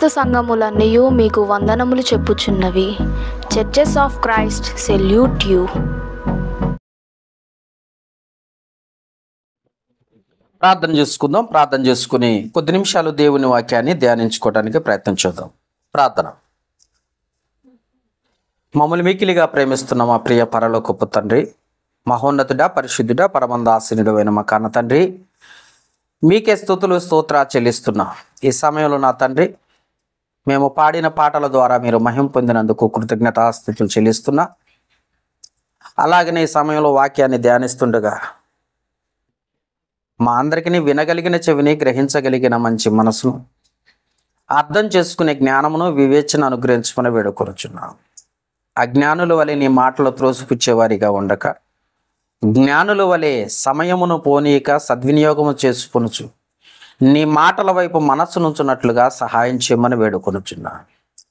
సమస్త సంఘములన్నయు మీకు వందనములు చెప్పుచున్నవి. Churches of Christ salute you. ప్రార్థన చేసుకుందాం. ప్రార్థన చేసుకుని కొద్ది నిమిషాలు దేవుని వాక్యాన్ని ధ్యానించుకోవడానికి ప్రయత్నం చేద్దాం. ప్రార్థన. మమ్మల్ని మిక్కిలిగా ప్రేమిస్తున్న మా ప్రియ పరలోకపు తండ్రి, మహోన్నతుడా, పరిశుద్ధుడా, పరమందాసీనుడు అయిన మా కన్న తండ్రి, మీకే స్తుతులు స్తోత్రా చెల్లిస్తున్నా. ఈ సమయంలో నా తండ్రి, మేము పాడిన పాటల ద్వారా మీరు మహిమ పొందినందుకు కృతజ్ఞతాస్తుతులు చెల్లిస్తున్నా. అలాగనే ఈ సమయంలో వాక్యాన్ని ధ్యానిస్తుండగా మా అందరికీ వినగలిగిన చెవిని, గ్రహించగలిగిన మంచి మనసును, అర్థం చేసుకునే జ్ఞానమును, వివేచన అనుగ్రహించుకుని వేడుకొనుచున్నాం. అజ్ఞానుల వలె నీ మాటలు త్రోసిపుచ్చేవారిగా ఉండక, జ్ఞానుల వలె సమయమును పోనీయక సద్వినియోగము చేసుకొనుచు నీ మాటల వైపు మనస్సు నుంచున్నట్లుగా సహాయం చేయమని వేడుకొనుచున్నా.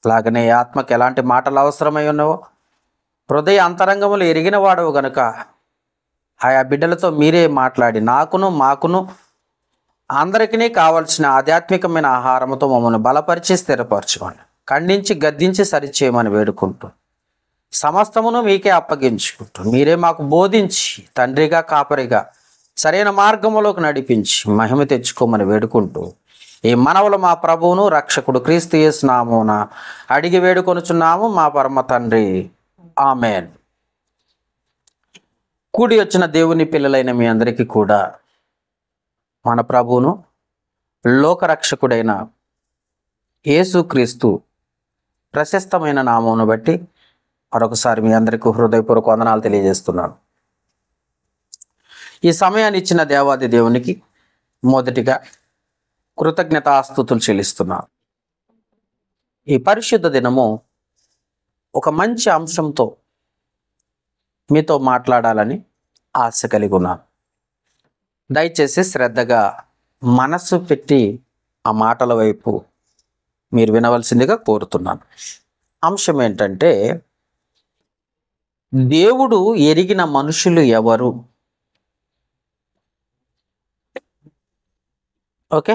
అలాగనే ఆత్మకి ఎలాంటి మాటలు అవసరమై ఉన్నావో హృదయ అంతరంగములు ఎరిగిన వాడవు గనుక ఆయా బిడ్డలతో మీరే మాట్లాడి నాకును మాకును అందరికీ కావలసిన ఆధ్యాత్మికమైన ఆహారంతో మమ్మల్ని బలపరిచి స్థిరపరచుకోండి. ఖండించి గద్దించి సరిచేయమని వేడుకుంటూ సమస్తమును మీకే అప్పగించుకుంటూ మీరే మాకు బోధించి తండ్రిగా కాపరిగా సరైన మార్గములోకి నడిపించి మహిమ తెచ్చుకోమని వేడుకుంటూ ఈ మనవలు మా ప్రభువును రక్షకుడు క్రీస్తు యేసు నామమున అడిగి వేడుకొనుచున్నాము మా పరమ తండ్రి. ఆమేన్. కూడి వచ్చిన దేవుని పిల్లలైన మీ అందరికీ కూడా మన ప్రభువును లోకరక్షకుడైన యేసుక్రీస్తు ప్రశస్తమైన నామమును బట్టి మరొకసారి మీ అందరికీ హృదయపూర్వక వందనాలు తెలియజేస్తున్నాను. ఈ సమయాన్ని ఇచ్చిన దేవాది దేవునికి మొదటిగా కృతజ్ఞతాస్తుతులు చెల్లిస్తున్నాను. ఈ పరిశుద్ధ దినము ఒక మంచి అంశంతో మీతో మాట్లాడాలని ఆశ కలిగి ఉన్నాను. దయచేసి శ్రద్ధగా మనస్సు పెట్టి ఆ మాటల వైపు మీరు వినవలసిందిగా కోరుతున్నాను. అంశం ఏంటంటే, దేవుడు ఎరిగిన మనుషులు ఎవరు? ఓకే,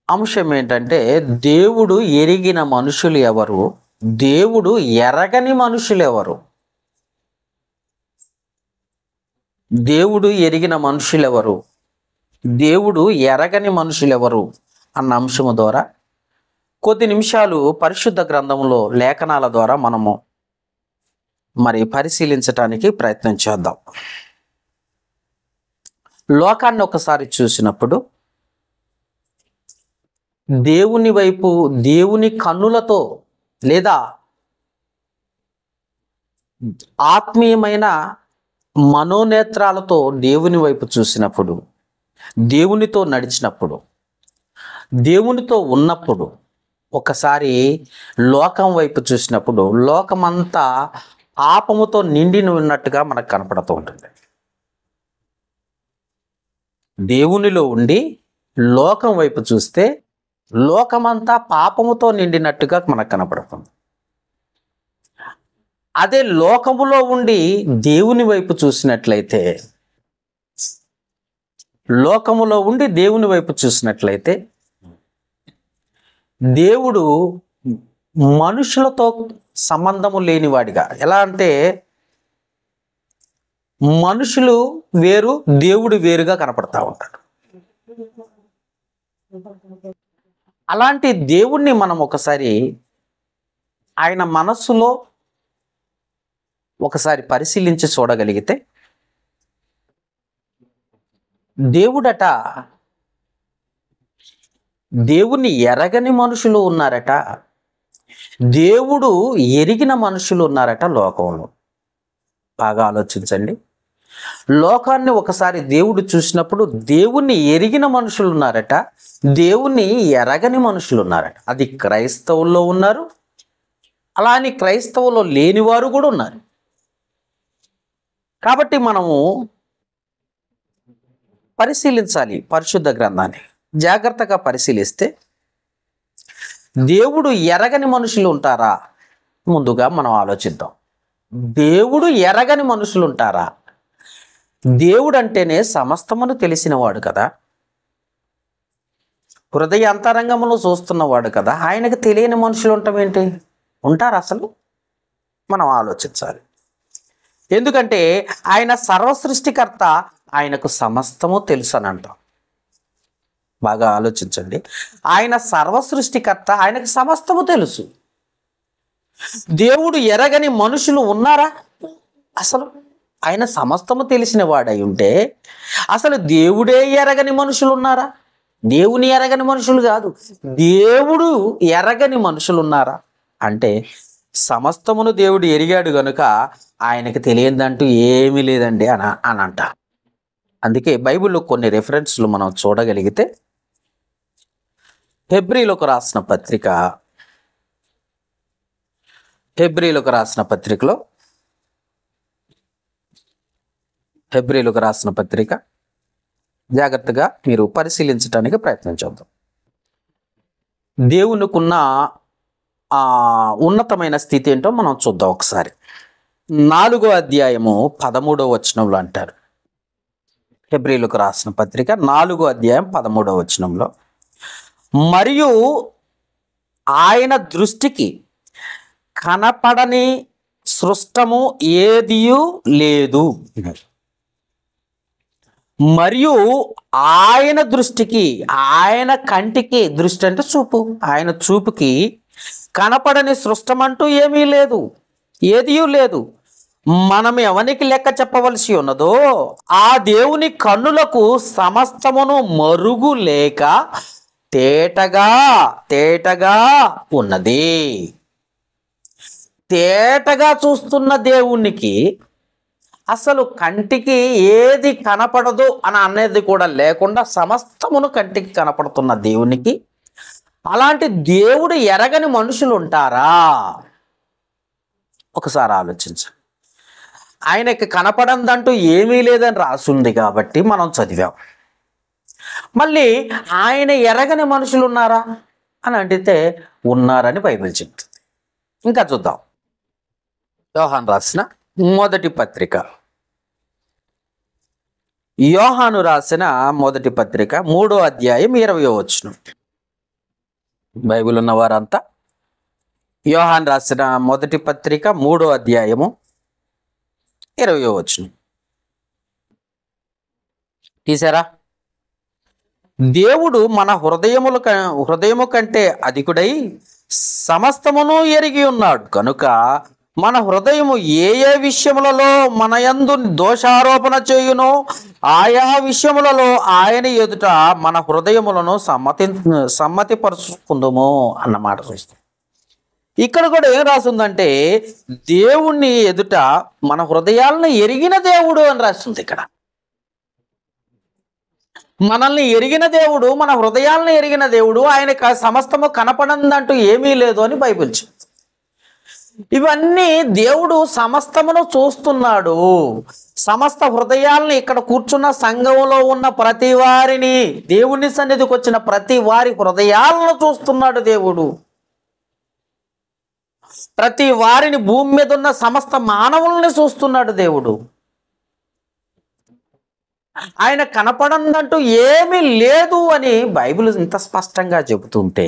అంశం ఏంటంటే దేవుడు ఎరిగిన మనుషులు ఎవరు, దేవుడు ఎరగని మనుషులు ఎవరు? దేవుడు ఎరిగిన మనుషులు ఎవరు, దేవుడు ఎరగని మనుషులు ఎవరు అన్న అంశము ద్వారా కొద్ది నిమిషాలు పరిశుద్ధ గ్రంథంలో లేఖనాల ద్వారా మనము పరిశీలించటానికి ప్రయత్నం చేద్దాం. లోకాన్ని ఒకసారి చూసినప్పుడు దేవుని వైపు దేవుని కన్నులతో లేదా ఆత్మీయమైన మనోనేత్రాలతో దేవుని వైపు చూసినప్పుడు, దేవునితో నడిచినప్పుడు, దేవునితో ఉన్నప్పుడు, ఒకసారి లోకం వైపు చూసినప్పుడు లోకమంతా పాపముతో నిండి ఉన్నట్టుగా మనకు కనపడుతూ ఉంటుంది. దేవునిలో ఉండి లోకం వైపు చూస్తే లోకమంతా పాపముతో నిండినట్టుగా మనకు కనపడుతుంది. అదే లోకములో ఉండి దేవుని వైపు చూసినట్లయితే, లోకములో ఉండి దేవుని వైపు చూసినట్లయితే దేవుడు మనుషులతో సంబంధము లేనివాడిగా, ఎలా అంటే మనుషులు వేరు దేవుడు వేరుగా కనపడతా ఉంటాడు. అలాంటి దేవుణ్ణి మనం ఒకసారి ఆయన మనస్సులో ఒకసారి పరిశీలించి చూడగలిగితే, దేవుడట దేవుణ్ణి ఎరగని మనుషులు ఉన్నారట, దేవుడు ఎరిగిన మనుషులు ఉన్నారట లోకంలో. బాగా ఆలోచించండి. లోకాన్ని ఒకసారి దేవుడు చూసినప్పుడు దేవుణ్ణి ఎరిగిన మనుషులు ఉన్నారట, దేవుణ్ణి ఎరగని మనుషులు ఉన్నారట. అది క్రైస్తవుల్లో ఉన్నారు, అలా అని క్రైస్తవుల్లో లేనివారు కూడా ఉన్నారు. కాబట్టి మనము పరిశీలించాలి పరిశుద్ధ గ్రంథాన్ని. జాగ్రత్తగా పరిశీలిస్తే దేవుడు ఎరగని మనుషులు ఉంటారా? ముందుగా మనం ఆలోచిద్దాం. దేవుడు ఎరగని మనుషులు ఉంటారా? దేవుడు అంటేనే సమస్తమును తెలిసినవాడు కదా. హృదయ అంతరంగంలో చూస్తున్నవాడు కదా, ఆయనకు తెలియని మనుషులు ఉండటం ఏంటి? ఉంటారు అసలు? మనం ఆలోచించాలి. ఎందుకంటే ఆయన సర్వసృష్టికర్త, ఆయనకు సమస్తము తెలుసు అని అంటాం. బాగా ఆలోచించండి. ఆయన సర్వసృష్టికర్త, ఆయనకు సమస్తము తెలుసు. దేవుడు ఎరగని మనుషులు ఉన్నారా? అసలు ఆయన సమస్తము తెలిసిన వాడై ఉంటే అసలు దేవుడే ఎరగని మనుషులు ఉన్నారా? దేవుని ఎరగని మనుషులు కాదు, దేవుడు ఎరగని మనుషులు ఉన్నారా అంటే సమస్తమును దేవుడు ఎరిగాడు గనుక ఆయనకు తెలియదంటూ ఏమీ లేదండి అని అంట. అందుకే బైబిల్లో కొన్ని రెఫరెన్స్లు మనం చూడగలిగితే, హెబ్రీలకు రాసిన పత్రిక జాగ్రత్తగా మీరు పరిశీలించడానికి ప్రయత్నించవద్దు. దేవునికున్న ఉన్నతమైన స్థితి ఏంటో మనం చూద్దాం ఒకసారి. 4వ అధ్యాయము 13వ వచనంలో అంటారు. హెబ్రీలకు రాసిన పత్రిక 4వ అధ్యాయం 13వ వచనంలో, మరియు ఆయన దృష్టికి కనపడని సృష్టము ఏదియూ లేదు. మరియు ఆయన దృష్టికి, ఆయన కంటికి, దృష్టి అంటే చూపు, ఆయన చూపుకి కనపడని సృష్టమంటూ ఏమీ లేదు, ఏదియూ లేదు. మనం ఎవరికి లెక్క చెప్పవలసి ఉన్నదో ఆ దేవుని కన్నులకు సమస్తమును మరుగు లేక తేటగా ఉన్నది. తేటగా చూస్తున్న దేవునికి అసలు కంటికి ఏది కనపడదు అని అనేది కూడా లేకుండా సమస్తమును కంటికి కనపడుతున్న దేవునికి అలాంటి దేవుడు ఎరగని మనుషులు ఉంటారా? ఒకసారి ఆలోచించండి. ఆయనకి కనపడందంటూ ఏమీ లేదని రాసుంది కాబట్టి మనం చదివాం. మళ్ళీ ఆయన ఎరగని మనుషులు ఉన్నారా అని అడిగితే ఉన్నారని బైబిల్ చెప్తుంది. ఇంకా చూద్దాం. యోహాను రాసిన మొదటి పత్రిక, 3వ అధ్యాయం 20వ వచనం. బైబిల్ ఉన్నవారంతా యోహాను రాసిన మొదటి పత్రిక 3వ అధ్యాయము 20వ వచనం తీసారా? దేవుడు మన హృదయము కంటే అధికుడై సమస్తమును ఎరిగి ఉన్నాడు కనుక మన హృదయము ఏ విషయములలో మన యందు దోషారోపణ చేయునో ఆయా విషయములలో ఆయన ఎదుట మన హృదయములను సమ్మతిపరుచుకుందుము అన్నమాట చూస్తాం. ఇక్కడ కూడా ఏం రాస్తుందంటే దేవుణ్ణి ఎదుట మన హృదయాలను ఎరిగిన దేవుడు అని రాస్తుంది. ఇక్కడ మనల్ని ఎరిగిన దేవుడు, మన హృదయాలను ఎరిగిన దేవుడు, ఆయనకు సమస్తము కనపడందంటూ ఏమీ లేదు అని బైబిల్ చెప్తుంది. ఇవన్నీ దేవుడు సమస్తమును చూస్తున్నాడు. సమస్త హృదయాలను, ఇక్కడ కూర్చున్న సంఘంలో ఉన్న ప్రతి వారిని, దేవుని సన్నిధికి వచ్చిన ప్రతి వారి హృదయాలను చూస్తున్నాడు దేవుడు. ప్రతి వారిని, భూమి మీద ఉన్న సమస్త మానవుల్ని చూస్తున్నాడు దేవుడు. ఆయన కనపడందంటూ ఏమీ లేదు అని బైబిల్ ఇంత స్పష్టంగా చెబుతుంటే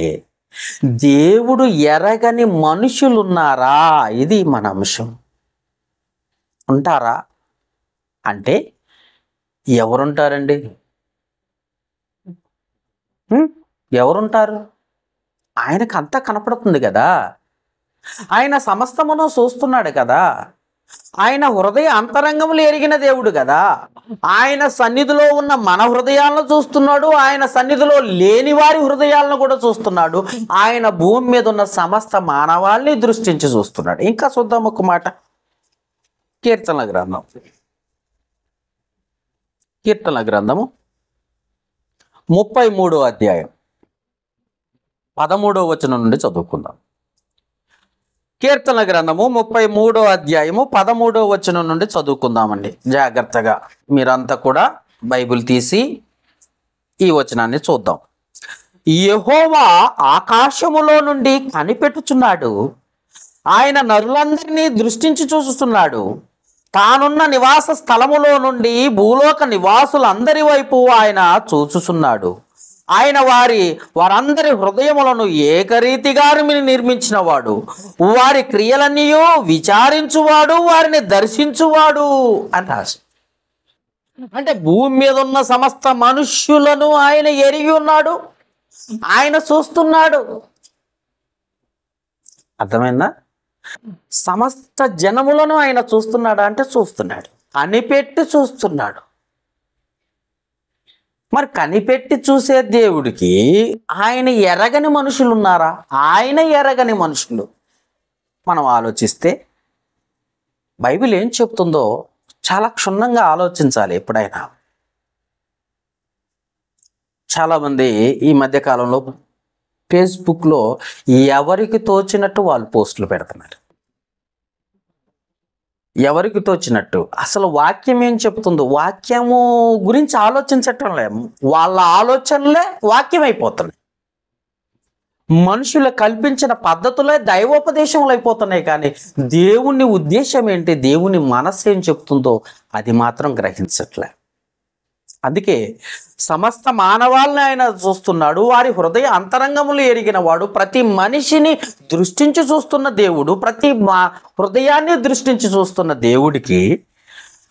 దేవుడు ఎరగని మనుషులున్నారా? ఇది మన అంశం. ఉంటారా అంటే ఎవరుంటారండి? ఎవరుంటారు? ఆయనకు అంతా కనపడుతుంది కదా, ఆయన సమస్తమును చూస్తున్నాడు కదా, ఆయన హృదయ అంతరంగములు ఎరిగిన దేవుడు కదా, ఆయన సన్నిధిలో ఉన్న మన హృదయాలను చూస్తున్నాడు, ఆయన సన్నిధిలో లేని వారి హృదయాలను కూడా చూస్తున్నాడు, ఆయన భూమి మీద ఉన్న సమస్త మానవాళ్ళని దృష్టించి చూస్తున్నాడు. ఇంకా చూద్దాం ఒక మాట. కీర్తనల గ్రంథము 33వ అధ్యాయం 13వ వచనం నుండి చదువుకుందాం. కీర్తన గ్రంథము 33వ అధ్యాయము 13వ వచనం నుండి చదువుకుందామండి. జాగ్రత్తగా మీరంతా కూడా బైబిల్ తీసి ఈ వచనాన్ని చూద్దాం. యెహోవా ఆకాశములో నుండి కనిపెట్టుచున్నాడు, ఆయన నరులందరినీ దృష్టించి చూస్తున్నాడు. తానున్న నివాస స్థలములో నుండి భూలోక నివాసులందరి వైపు ఆయన చూచుచున్నాడు. ఆయన వారందరి హృదయములను ఏకరీతిగా నిర్మించిన వాడు, వారి క్రియలన్నీ విచారించువాడు, వారిని దర్శించువాడు అని రాసి. అంటే భూమి మీద ఉన్న సమస్త మనుష్యులను ఆయన ఎరిగి ఉన్నాడు, ఆయన చూస్తున్నాడు. అర్థమైందా? సమస్త జనములను ఆయన చూస్తున్నాడా అంటే చూస్తున్నాడు, కనిపెట్టి చూస్తున్నాడు. మరి కనిపెట్టి చూసే దేవుడికి ఆయన ఎరగని మనుషులు ఉన్నారా? ఆయన ఎరగని మనుషులు. మనం ఆలోచిస్తే బైబిల్ ఏం చెప్తుందో చాలా క్షుణ్ణంగా ఆలోచించాలి ఎప్పుడైనా. చాలామంది ఈ మధ్యకాలంలో ఫేస్బుక్లో ఎవరికి తోచినట్టు వాళ్ళు పోస్టులు పెడుతున్నారు. ఎవరికి తోచినట్టు. అసలు వాక్యం ఏం చెప్తుందో వాక్యము గురించి ఆలోచించటం లే, వాళ్ళ ఆలోచనలే వాక్యం అయిపోతున్నాయి. మనుషులు కల్పించిన పద్ధతులే దైవోపదేశములు అయిపోతున్నాయి. కానీ దేవుని ఉద్దేశం ఏంటి, దేవుని మనస్సు ఏం చెప్తుందో అది మాత్రం గ్రహించట్లే. అందుకే సమస్త మానవాళ్ళని ఆయన చూస్తున్నాడు, వారి హృదయ అంతరంగములు ఎరిగిన వాడు, ప్రతి మనిషిని దృష్టించి చూస్తున్న దేవుడు, ప్రతి హృదయాన్ని దృష్టించి చూస్తున్న దేవుడికి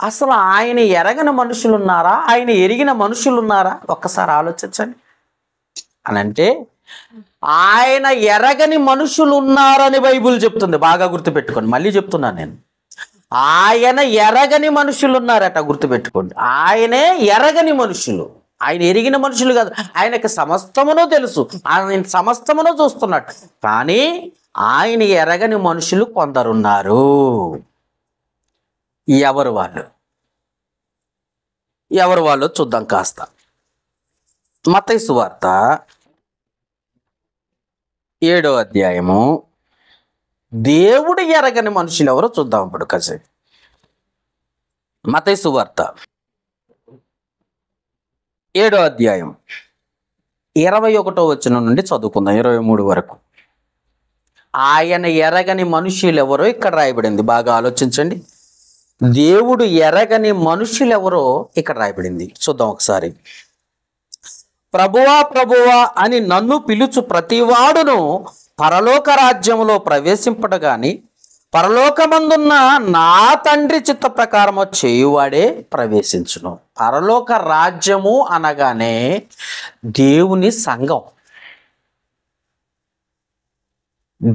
అసలు ఆయన ఎరగని మనుషులు ఉన్నారా, ఆయన ఎరిగిన మనుషులు ఉన్నారా? ఒక్కసారి ఆలోచించండి. అనంటే ఆయన ఎరగని మనుషులు ఉన్నారని బైబిల్ చెప్తుంది. బాగా గుర్తుపెట్టుకోండి, మళ్ళీ చెప్తున్నాను నేను. ఆయన ఎరగని మనుషులు ఉన్నారట, గుర్తుపెట్టుకోండి. ఆయనే ఎరగని మనుషులు, ఆయన ఎరిగిన మనుషులు కాదు. ఆయనకి సమస్తమునో తెలుసు, ఆయన సమస్తమునో చూస్తున్నట్టు. కానీ ఆయన ఎరగని మనుషులు కొందరున్నారు. ఎవరు వాళ్ళు చూద్దాం కాస్త. మత్తయి సువార్త 7వ అధ్యాయము. దేవుడు ఎరగని మనుషులు ఎవరో చూద్దాం ఇప్పుడు కాసేపు. మత్తయి సువార్త 7వ అధ్యాయం 21వ వచనం నుండి చదువుకుందాం 23 వరకు. ఆయన ఎరగని మనుషులు ఎవరో ఇక్కడ రాయబడింది. బాగా ఆలోచించండి. దేవుడు ఎరగని మనుషులు ఎవరో ఇక్కడ రాయబడింది. చూద్దాం ఒకసారి. ప్రభువా ప్రభువా అని నన్ను పిలుచు ప్రతివాడును పరలోక రాజ్యములో ప్రవేశింపడు గాని పరలోకమందున్న నా తండ్రి చిత్త ప్రకారము చేయువాడే ప్రవేశించును. పరలోక రాజ్యము అనగానే దేవుని సంఘం.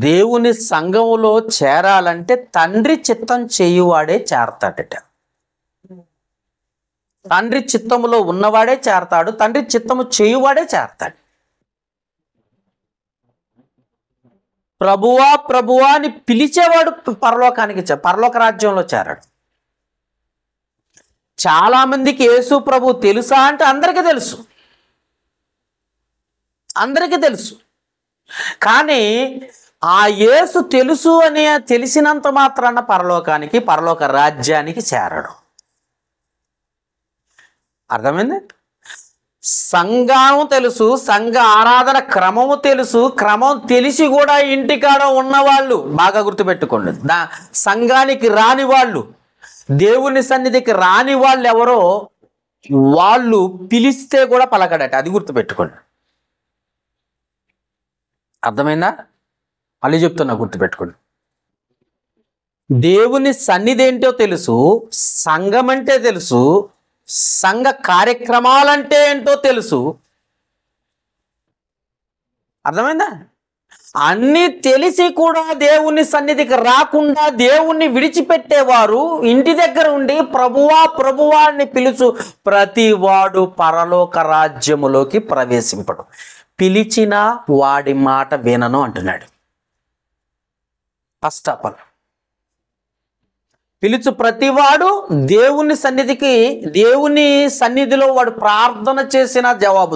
దేవుని సంఘములో చేరాలంటే తండ్రి చిత్తం చేయువాడే చేరతాడట. తండ్రి చిత్తములో ఉన్నవాడే చేరతాడు, తండ్రి చిత్తము చేయువాడే చేరతాడు. ప్రభువా ప్రభువా అని పిలిచేవాడు పరలోక రాజ్యంలో చేరాడు. చాలా మందికి యేసు ప్రభు తెలుసా అంటే అందరికీ తెలుసు. కానీ ఆ యేసు తెలుసు అని తెలిసినంత మాత్రాన పరలోక రాజ్యానికి చేరడు. అర్థమైంది? సంఘం తెలుసు, సంఘ ఆరాధన క్రమము తెలుసు, క్రమం తెలిసి కూడా ఇంటికాడ ఉన్నవాళ్ళు బాగా గుర్తుపెట్టుకోండి. సంఘానికి రాని వాళ్ళు, దేవుని సన్నిధికి రాని వాళ్ళు ఎవరో వాళ్ళు పిలిస్తే కూడా పలకడట. అది గుర్తుపెట్టుకోండి. అర్థమైందా? మళ్ళీ చెప్తున్నా, గుర్తుపెట్టుకోండి. దేవుని సన్నిధి ఏంటో తెలుసు, సంఘం అంటే తెలుసు, సంఘ కార్యక్రమాలంటే ఏంటో తెలుసు. అర్థమైందా? అన్నీ తెలిసి కూడా దేవుని సన్నిధికి రాకుండా దేవుణ్ణి విడిచిపెట్టేవారు ఇంటి దగ్గర ఉండి ప్రభువా ప్రభువా అని పిలుచు ప్రతివాడు పరలోక రాజ్యములోకి ప్రవేశింపడు. పిలిచిన వాడి మాట వినను అంటున్నాడు. ఫస్ట్ ఆఫ్ ఆల్ పిలుచు ప్రతివాడు దేవుని సన్నిధిలో వాడు ప్రార్థన చేసిన జవాబు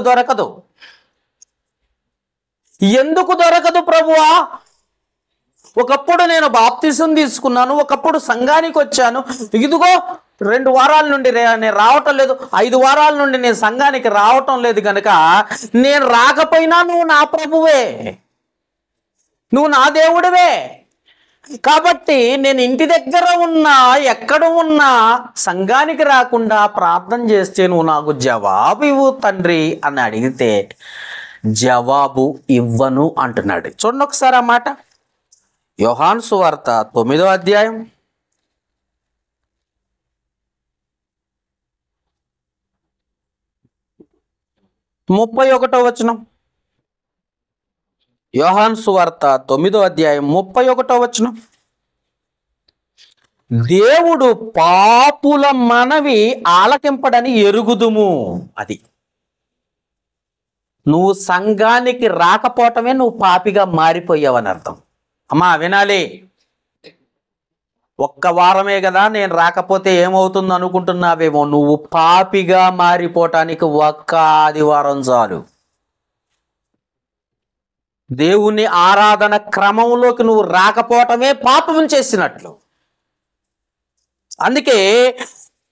దొరకదు. ఎందుకు దొరకదు ప్రభువా? ఒకప్పుడు నేను బాప్తిసం తీసుకున్నాను, ఒకప్పుడు సంఘానికి వచ్చాను, ఇదిగో 2 వారాల నుండి నేను రావటం లేదు, 5 వారాల నుండి నేను సంఘానికి రావటం లేదు కనుక నేను రాకపోయినా నువ్వు నా ప్రభువే, నువ్వు నా దేవుడివే కాబట్టి నేను ఇంటి దగ్గర ఉన్నా, ఎక్కడ ఉన్నా, సంఘానికి రాకుండా ప్రార్థన చేస్తే నువ్వు నాకు జవాబు ఇవ్వు తండ్రి అని అడిగితే జవాబు ఇవ్వను అంటున్నాడు. చూడండి ఒకసారి ఆ మాట. యోహాను సువార్త 9వ అధ్యాయం 31వ వచనం. యోహాను సువార్త 9వ అధ్యాయం 31వ వచనం. దేవుడు పాపుల మనవి ఆలకింపడని ఎరుగుదుము. అది నువ్వు సంఘానికి రాకపోవటమే నువ్వు పాపిగా మారిపోయావని అర్థం. అమ్మా వినాలి, ఒక్క వారమే కదా నేను రాకపోతే ఏమవుతుంది అనుకుంటున్నావేమో. నువ్వు పాపిగా మారిపోవటానికి ఒక్క ఆదివారం చాలు. దేవుని ఆరాధన క్రమంలోకి నువ్వు రాకపోవటమే పాపం చేసినట్లు. అందుకే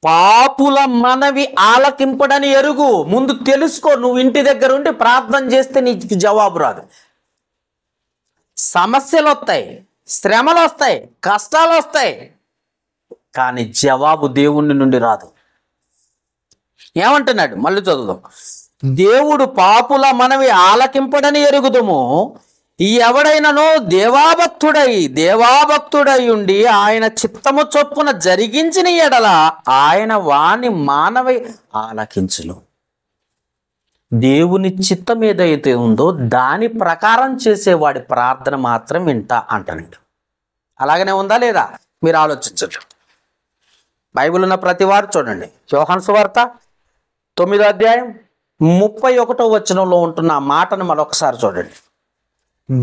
పాపుల మనవి ఆలకింపడని ఎరుగు. ముందు తెలుసుకో, నువ్వు ఇంటి దగ్గర ఉండి ప్రార్థన చేస్తే నీకు జవాబు రాదు. సమస్యలు వస్తాయి, శ్రమలు వస్తాయి, కష్టాలు వస్తాయి, కానీ జవాబు దేవుని నుండి రాదు. ఏమంటున్నాడు? మళ్ళీ చదువుదాం. దేవుడు పాపుల మనవి ఆలకింపడని ఎరుగుదుము. ఎవడైనానో దేవాభక్తుడై ఉండి ఆయన చిత్తము చొప్పున జరిగించిన ఎడల ఆయన వాని మానవి ఆలకించును. దేవుని చిత్తం ఏదైతే ఉందో దాని ప్రకారం చేసేవాడి ప్రార్థన మాత్రం వింటా అంటాడు. అలాగనే ఉందా లేదా మీరు ఆలోచించండి. బైబిల్ ఉన్న ప్రతి వారు చూడండి, యోహాను సువార్త 9వ అధ్యాయం 31వ వచనంలో ఉంటున్న ఆ మాటను మరొకసారి చూడండి.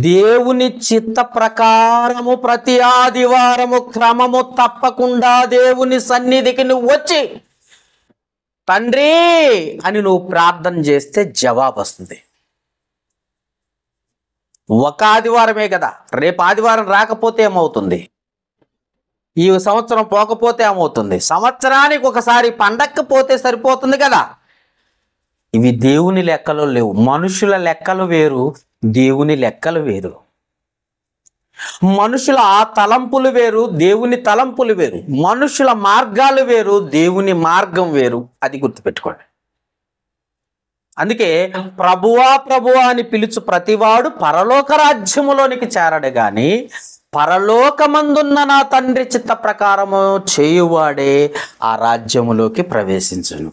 దేవుని చిత్త ప్రకారము ప్రతి ఆదివారము క్రమము తప్పకుండా దేవుని సన్నిధికి నువ్వు వచ్చి తండ్రి అని నువ్వు ప్రార్థన చేస్తే జవాబు వస్తుంది. ఒక ఆదివారమే కదా, రేపు ఆదివారం రాకపోతే ఏమవుతుంది? ఈ సంవత్సరం పోకపోతే ఏమవుతుంది? సంవత్సరానికి ఒకసారి పండక్కి పోతే సరిపోతుంది కదా. ఇవి దేవుని లెక్కలు లేవు. మనుషుల లెక్కలు వేరు, దేవుని లెక్కలు వేరు. మనుషుల ఆ తలంపులు వేరు, దేవుని తలంపులు వేరు. మనుషుల మార్గాలు వేరు, దేవుని మార్గం వేరు. అది గుర్తుపెట్టుకోండి. అందుకే ప్రభువా ప్రభువా అని పిలుచు ప్రతివాడు పరలోక రాజ్యములోనికి చేరడు గాని పరలోకమందున్న నా తండ్రి చిత్త ప్రకారము చేయువాడే ఆ రాజ్యములోకి ప్రవేశించును.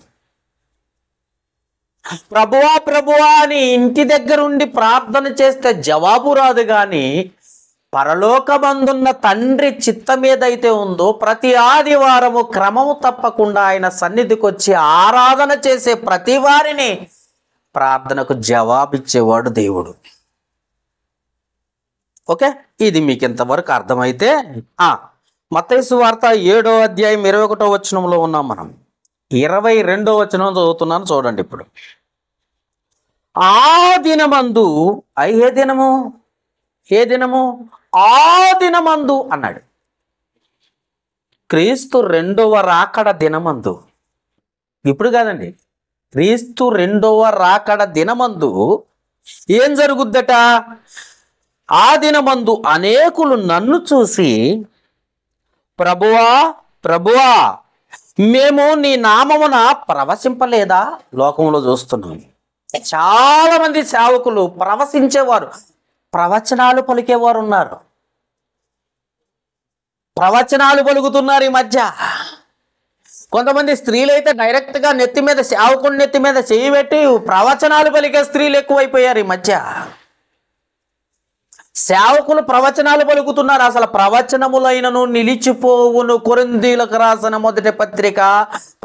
ప్రభువా ప్రభువా అని ఇంటి దగ్గరుండి ప్రార్థన చేస్తే జవాబు రాదు గాని పరలోకమందున్న తండ్రి చిత్తం ఏదైతే ఉందో ప్రతి ఆదివారము క్రమము తప్పకుండా ఆయన సన్నిధికి వచ్చి ఆరాధన చేసే ప్రతి వారిని ప్రార్థనకు జవాబిచ్చేవాడు దేవుడు. ఓకే, ఇది మీకు ఇంతవరకు అర్థమైతే మత్తయి సువార్త 7వ అధ్యాయం 21వ వచనంలో ఉన్నాం మనం. 22వ వచనం చదువుతున్నాను చూడండి. ఇప్పుడు ఆ దినమందు ఏ దినము ఆ దినమందు అన్నాడు. క్రీస్తు రెండవ రాకడ దినమందు, ఇప్పుడు కాదండి, క్రీస్తు రెండవ రాకడ దినమందు ఏం జరుగుద్దట? ఆ దినమందు అనేకులు నన్ను చూసి ప్రభువా ప్రభువా మేము నీ నామమున ప్రవశింపలేదా? లోకంలో చూస్తున్నాం చాలా మంది సేవకులు ప్రవశించేవారు, ప్రవచనాలు పలికేవారు ఉన్నారు, ప్రవచనాలు పలుకుతున్నారు ఈ మధ్య. కొంతమంది స్త్రీలైతే డైరెక్ట్గా నెత్తి మీద, సేవకుని నెత్తి మీద చేయి పెట్టి ప్రవచనాలు పలికే స్త్రీలు ఎక్కువైపోయారు ఈ మధ్య. సేవకులు ప్రవచనాలు పలుకుతున్నారు. అసలు ప్రవచనములైనను నిలిచిపోవును. కొరింథీయులకు రాసిన మొదటి పత్రిక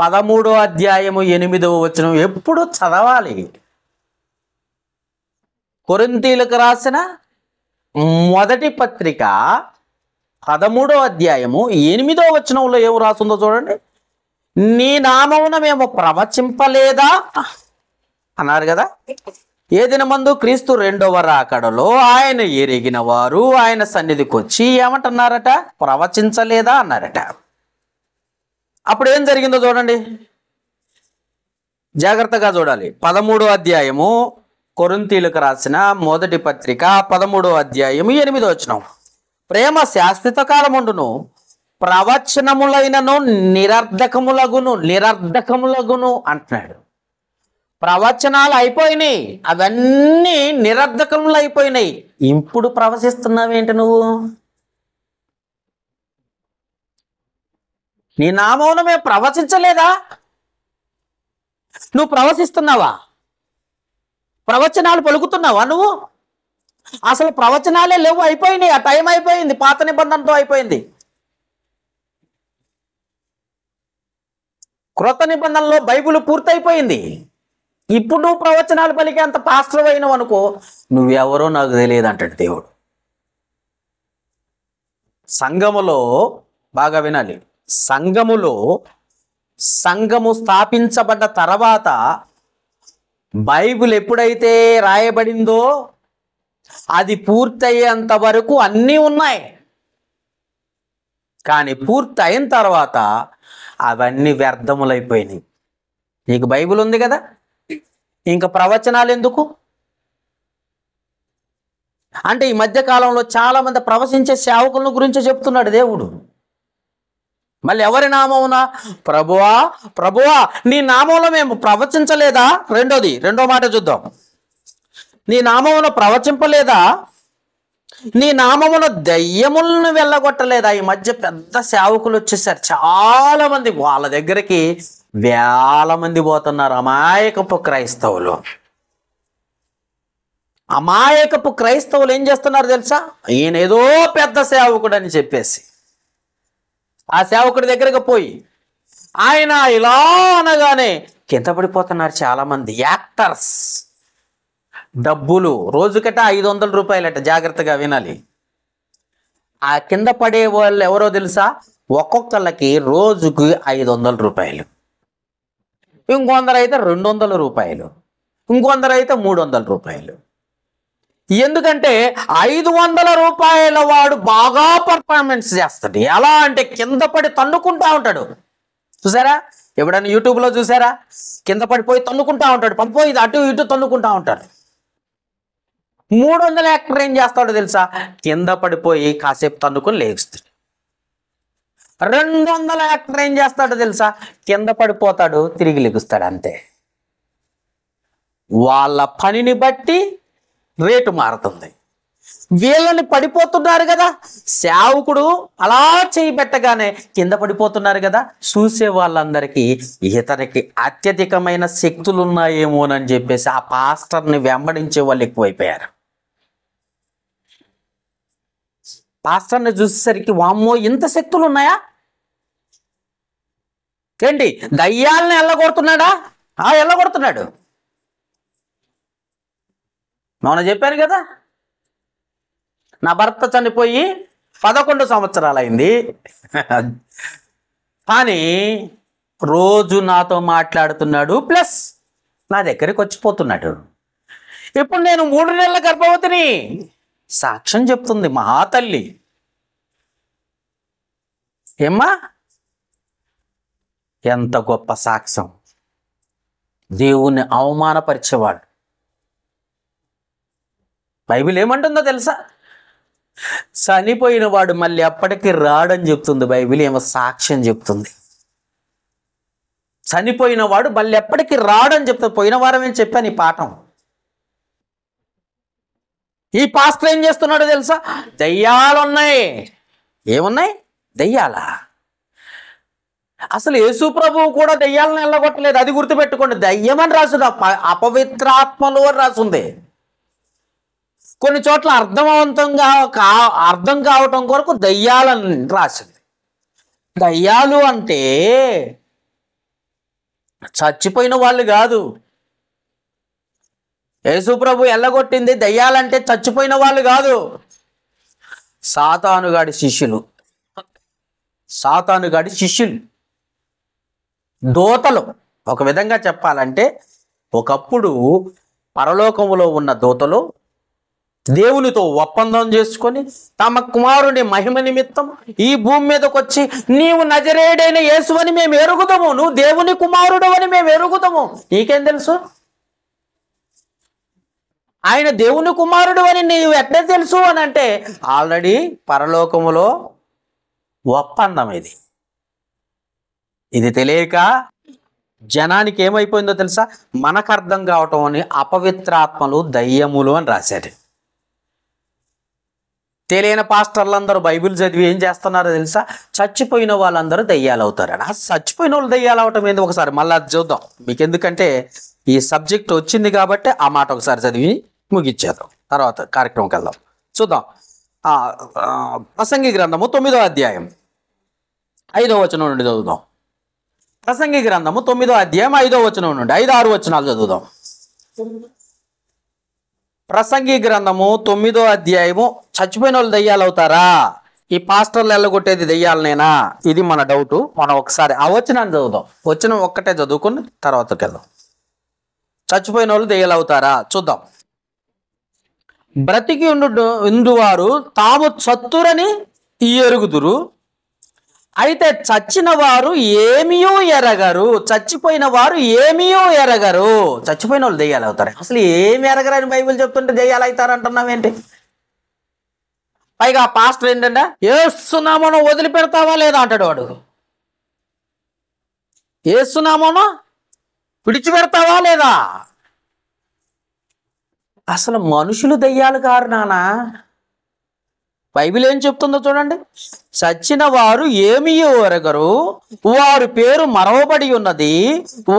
13వ అధ్యాయము 8వ వచనం ఎప్పుడు చదవాలి. కొరింథీయులకు రాసిన మొదటి పత్రిక 13వ అధ్యాయము 8వ వచనంలో ఏం రాస్తుందో చూడండి. నీ నామమున మేము ప్రవచింపలేదా అన్నారు కదా. ఏ దినమందు? క్రీస్తు రెండవ రాకడలో ఆయన ఎరిగిన వారు ఆయన సన్నిధికి వచ్చి ఏమంటున్నారట? ప్రవచించలేదా అన్నారట. అప్పుడు ఏం జరిగిందో చూడండి, జాగ్రత్తగా చూడాలి. 13వ అధ్యాయము కొరింథీయులకు రాసిన మొదటి పత్రిక 13వ అధ్యాయము 8వ వచనం. ప్రేమ శాశ్వత కాలముండును, ప్రవచనములైనను నిరర్ధకములగును అంటున్నాడు. ప్రవచనాలు అయిపోయినాయి, అవన్నీ నిరర్ధకములు అయిపోయినాయి. ఇప్పుడు ప్రవచిస్తున్నావేంటి నువ్వు? నీ నామమున మేము ప్రవచించలేదా? నువ్వు ప్రవచిస్తున్నావా? ప్రవచనాలు పలుకుతున్నావా నువ్వు? అసలు ప్రవచనాలే లేవు, అయిపోయినాయి. ఆ టైం అయిపోయింది, పాత నిబంధనతో అయిపోయింది. క్రొత్త నిబంధనలో బైబిల్ పూర్తయిపోయింది. ఇప్పుడు నువ్వు ప్రవచనాలు పలికే అంత పాస్టర్ అయినవు అనుకో, నువ్వెవరో నాకు తెలియదు అంటాడు దేవుడు. సంఘములో బాగా వినాలి, సంఘము స్థాపించబడ్డ తర్వాత బైబిల్ ఎప్పుడైతే రాయబడిందో అది పూర్తయ్యేంత వరకు అన్నీ ఉన్నాయి. కానీ పూర్తి అయిన తర్వాత అవన్నీ వ్యర్థములైపోయినాయి. నీకు బైబిల్ ఉంది కదా, ఇంకా ప్రవచనాలు ఎందుకు? అంటే ఈ మధ్య కాలంలో చాలా మంది ప్రవచించే సేవకుల గురించి చెప్తున్నాడు దేవుడు. మళ్ళీ ఎవరి నామమున? ప్రభువా ప్రభువా నీ నామంలో మేము ప్రవచించలేదా? రెండో మాట చూద్దాం. నీ నామమున ప్రవచింపలేదా? నీ నామమున దయ్యములను వెళ్ళగొట్టలేదా? ఈ మధ్య పెద్ద సేవకులు వచ్చేసారు చాలా మంది, వాళ్ళ దగ్గరికి వేల మంది పోతున్నారు. అమాయకపు క్రైస్తవులు ఏం చేస్తున్నారు తెలుసా? ఈయన ఏదో పెద్ద సేవకుడు అని చెప్పేసి ఆ సేవకుడి దగ్గరకు పోయి ఆయన ఇలా అనగానే కింద పడిపోతున్నారు చాలా మంది. యాక్టర్స్, డబ్బులు రోజుకట 500 రూపాయలట. జాగ్రత్తగా వినాలి. ఆ కింద పడే వాళ్ళు ఎవరో తెలుసా? ఒక్కొక్కళ్ళకి రోజుకి 500 రూపాయలు, ఇంకొందరు అయితే 200 రూపాయలు, ఇంకొందరు అయితే 300 రూపాయలు. ఎందుకంటే 500 రూపాయల వాడు బాగా పర్ఫార్మెన్స్ చేస్తాడు. ఎలా అంటే కింద పడి తన్నుకుంటా ఉంటాడు. చూసారా? ఎప్పుడైనా యూట్యూబ్లో చూసారా? కింద పడిపోయి తన్నుకుంటా ఉంటాడు, పడిపోయి అటు ఇటు తన్నుకుంటా ఉంటాడు. 300 యాక్టర్ ఏం చేస్తాడో తెలుసా? కింద పడిపోయి కాసేపు తన్నుకొని లేస్తాడు. 200 యాక్టర్ ఏం చేస్తాడో తెలుసా? కింద పడిపోతాడు, తిరిగి లెగుస్తాడు. అంతే. వాళ్ళ పనిని బట్టి రేటు మారుతుంది. వీళ్ళని పడిపోతున్నారు కదా, సేవకుడు అలా చేయి పెట్టగానే కింద పడిపోతున్నారు కదా, చూసే వాళ్ళందరికీ ఇతనికి అత్యధికమైన శక్తులు ఉన్నాయేమోనని చెప్పేసి ఆ పాస్టర్ని వెంబడించే వాళ్ళు ఎక్కువైపోయారు. పాస్టర్ని చూసేసరికి వామ్మో ఇంత శక్తులు ఉన్నాయా ఏంటి? దయ్యాలని ఎల్లగొడుతున్నాడా? ఎల్లగొడుతున్నాడు. మొన్న చెప్పాను కదా, నా భర్త చనిపోయి 11 సంవత్సరాలు అయింది, కానీ రోజు నాతో మాట్లాడుతున్నాడు, ప్లస్ నా దగ్గరికి వచ్చిపోతున్నాడు. ఇప్పుడు నేను 3 నెలల గర్భవతిని, సాక్ష్యం చెప్తుంది మహాతల్లి. ఏమ్మా, ఎంత గొప్ప సాక్ష్యం! దేవుణ్ణి అవమానపరిచేవాడు. బైబిల్ ఏమంటుందో తెలుసా? చనిపోయిన వాడు మళ్ళీ అప్పటికి రాడని చెప్తుంది బైబిల్. ఏమో సాక్ష్యం చెప్తుంది. చనిపోయిన వాడు మళ్ళీ ఎప్పటికీ రాడని చెప్తుంది. పోయిన వారం ఏం చెప్పాను ఈ పాఠం. ఈ పాస్టర్ ఏం చేస్తున్నాడో తెలుసా? దయ్యాలున్నాయి. ఏమున్నాయి? దయ్యాలా? అసలు యేసు ప్రభువు కూడా దయ్యాలను వెళ్ళగొట్టలేదు, అది గుర్తుపెట్టుకోండి. దయ్యమని రాసుంది, అపవిత్రాత్మలు అని రాసుంది. కొన్ని చోట్ల అర్థం కావటం కొరకు దయ్యాలని రాసింది. దయ్యాలు అంటే చచ్చిపోయిన వాళ్ళు కాదు. యేసు ప్రభు ఎల్లగొట్టింది దయ్యాలంటే చచ్చిపోయిన వాళ్ళు కాదు, సాతానుగాడి శిష్యులు, దూతలు. ఒక విధంగా చెప్పాలంటే ఒకప్పుడు పరలోకములో ఉన్న దూతలు దేవునితో ఒప్పందం చేసుకొని తమ కుమారుని మహిమ నిమిత్తం ఈ భూమి మీదకి వచ్చి, నీవు నజరేయుడైన యేసు అని మేము ఎరుగుదాము, నువ్వు దేవుని కుమారుడు అని మేము ఎరుగుదాము, నీకేం తెలుసు? ఆయన దేవుని కుమారుడు అని నీవు ఎట్లా తెలుసు అని అంటే ఆల్రెడీ పరలోకములో ఒప్పందం ఇది. ఇది తెలియక జనానికి ఏమైపోయిందో తెలుసా? మనకు అర్థం కావటం అని అపవిత్రాత్మలు దయ్యములు అని రాశారు. తెలియని పాస్టర్లందరూ బైబిల్ చదివి ఏం చేస్తున్నారో తెలుసా? చచ్చిపోయిన వాళ్ళందరూ దయ్యాలు అవుతారని. ఆ చచ్చిపోయిన వాళ్ళు దయ్యాలు అవటం ఏంది? ఒకసారి మళ్ళీ అది చూద్దాం. మీకు ఎందుకంటే ఈ సబ్జెక్ట్ వచ్చింది కాబట్టి ఆ మాట ఒకసారి చదివి ముగిచ్చేద్దాం, తర్వాత కార్యక్రమంకి వెళ్దాం. చూద్దాం. ప్రసంగి గ్రంథము 9వ అధ్యాయం 5వ వచనం నుండి చదువుదాం. ప్రసంగి గ్రంథము 9వ అధ్యాయం 5వ వచనం నుండి 5-6 వచనాలు చదువుదాం. ప్రసంగి గ్రంథము 9వ అధ్యాయము. చచ్చిపోయిన వాళ్ళు దయ్యాలు అవుతారా? ఈ పాస్టర్లు ఎల్లగొట్టేది దయ్యాలనేనా? ఇది మన డౌట్. మనం ఒకసారి ఆ వచనాన్ని చదువుదాం. వచనం ఒక్కటే చదువుకుని తర్వాతకి వెళ్దాం. చచ్చిపోయిన వాళ్ళు దయ్యాలు అవుతారా చూద్దాం. బ్రతికి ఉండువారు తాము చత్తురని ఎరుగుదురు, అయితే చచ్చిన వారు ఏమీయూ ఎరగరు. చచ్చిపోయిన వారు ఏమీయూ ఎరగరు. చచ్చిపోయిన వాళ్ళు దెయ్యాలు అవుతారు. అసలు ఏమి ఎరగరని బైబిల్ చెప్తుంటే దెయ్యాలు అవుతారు అంటున్నావేంటి? పైగా పాస్టర్ ఏంటంటే ఏసునామను వదిలిపెడతావా లేదా అంటాడు వాడు. ఏసునామను విడిచిపెడతావా లేదా? అసలు మనుషులు దెయ్యాలు కారు నానా. బైబిల్ ఏం చెప్తుందో చూడండి. చచ్చిన వారు ఏమీ ఎరగరు, వారి పేరు మరవబడి ఉన్నది,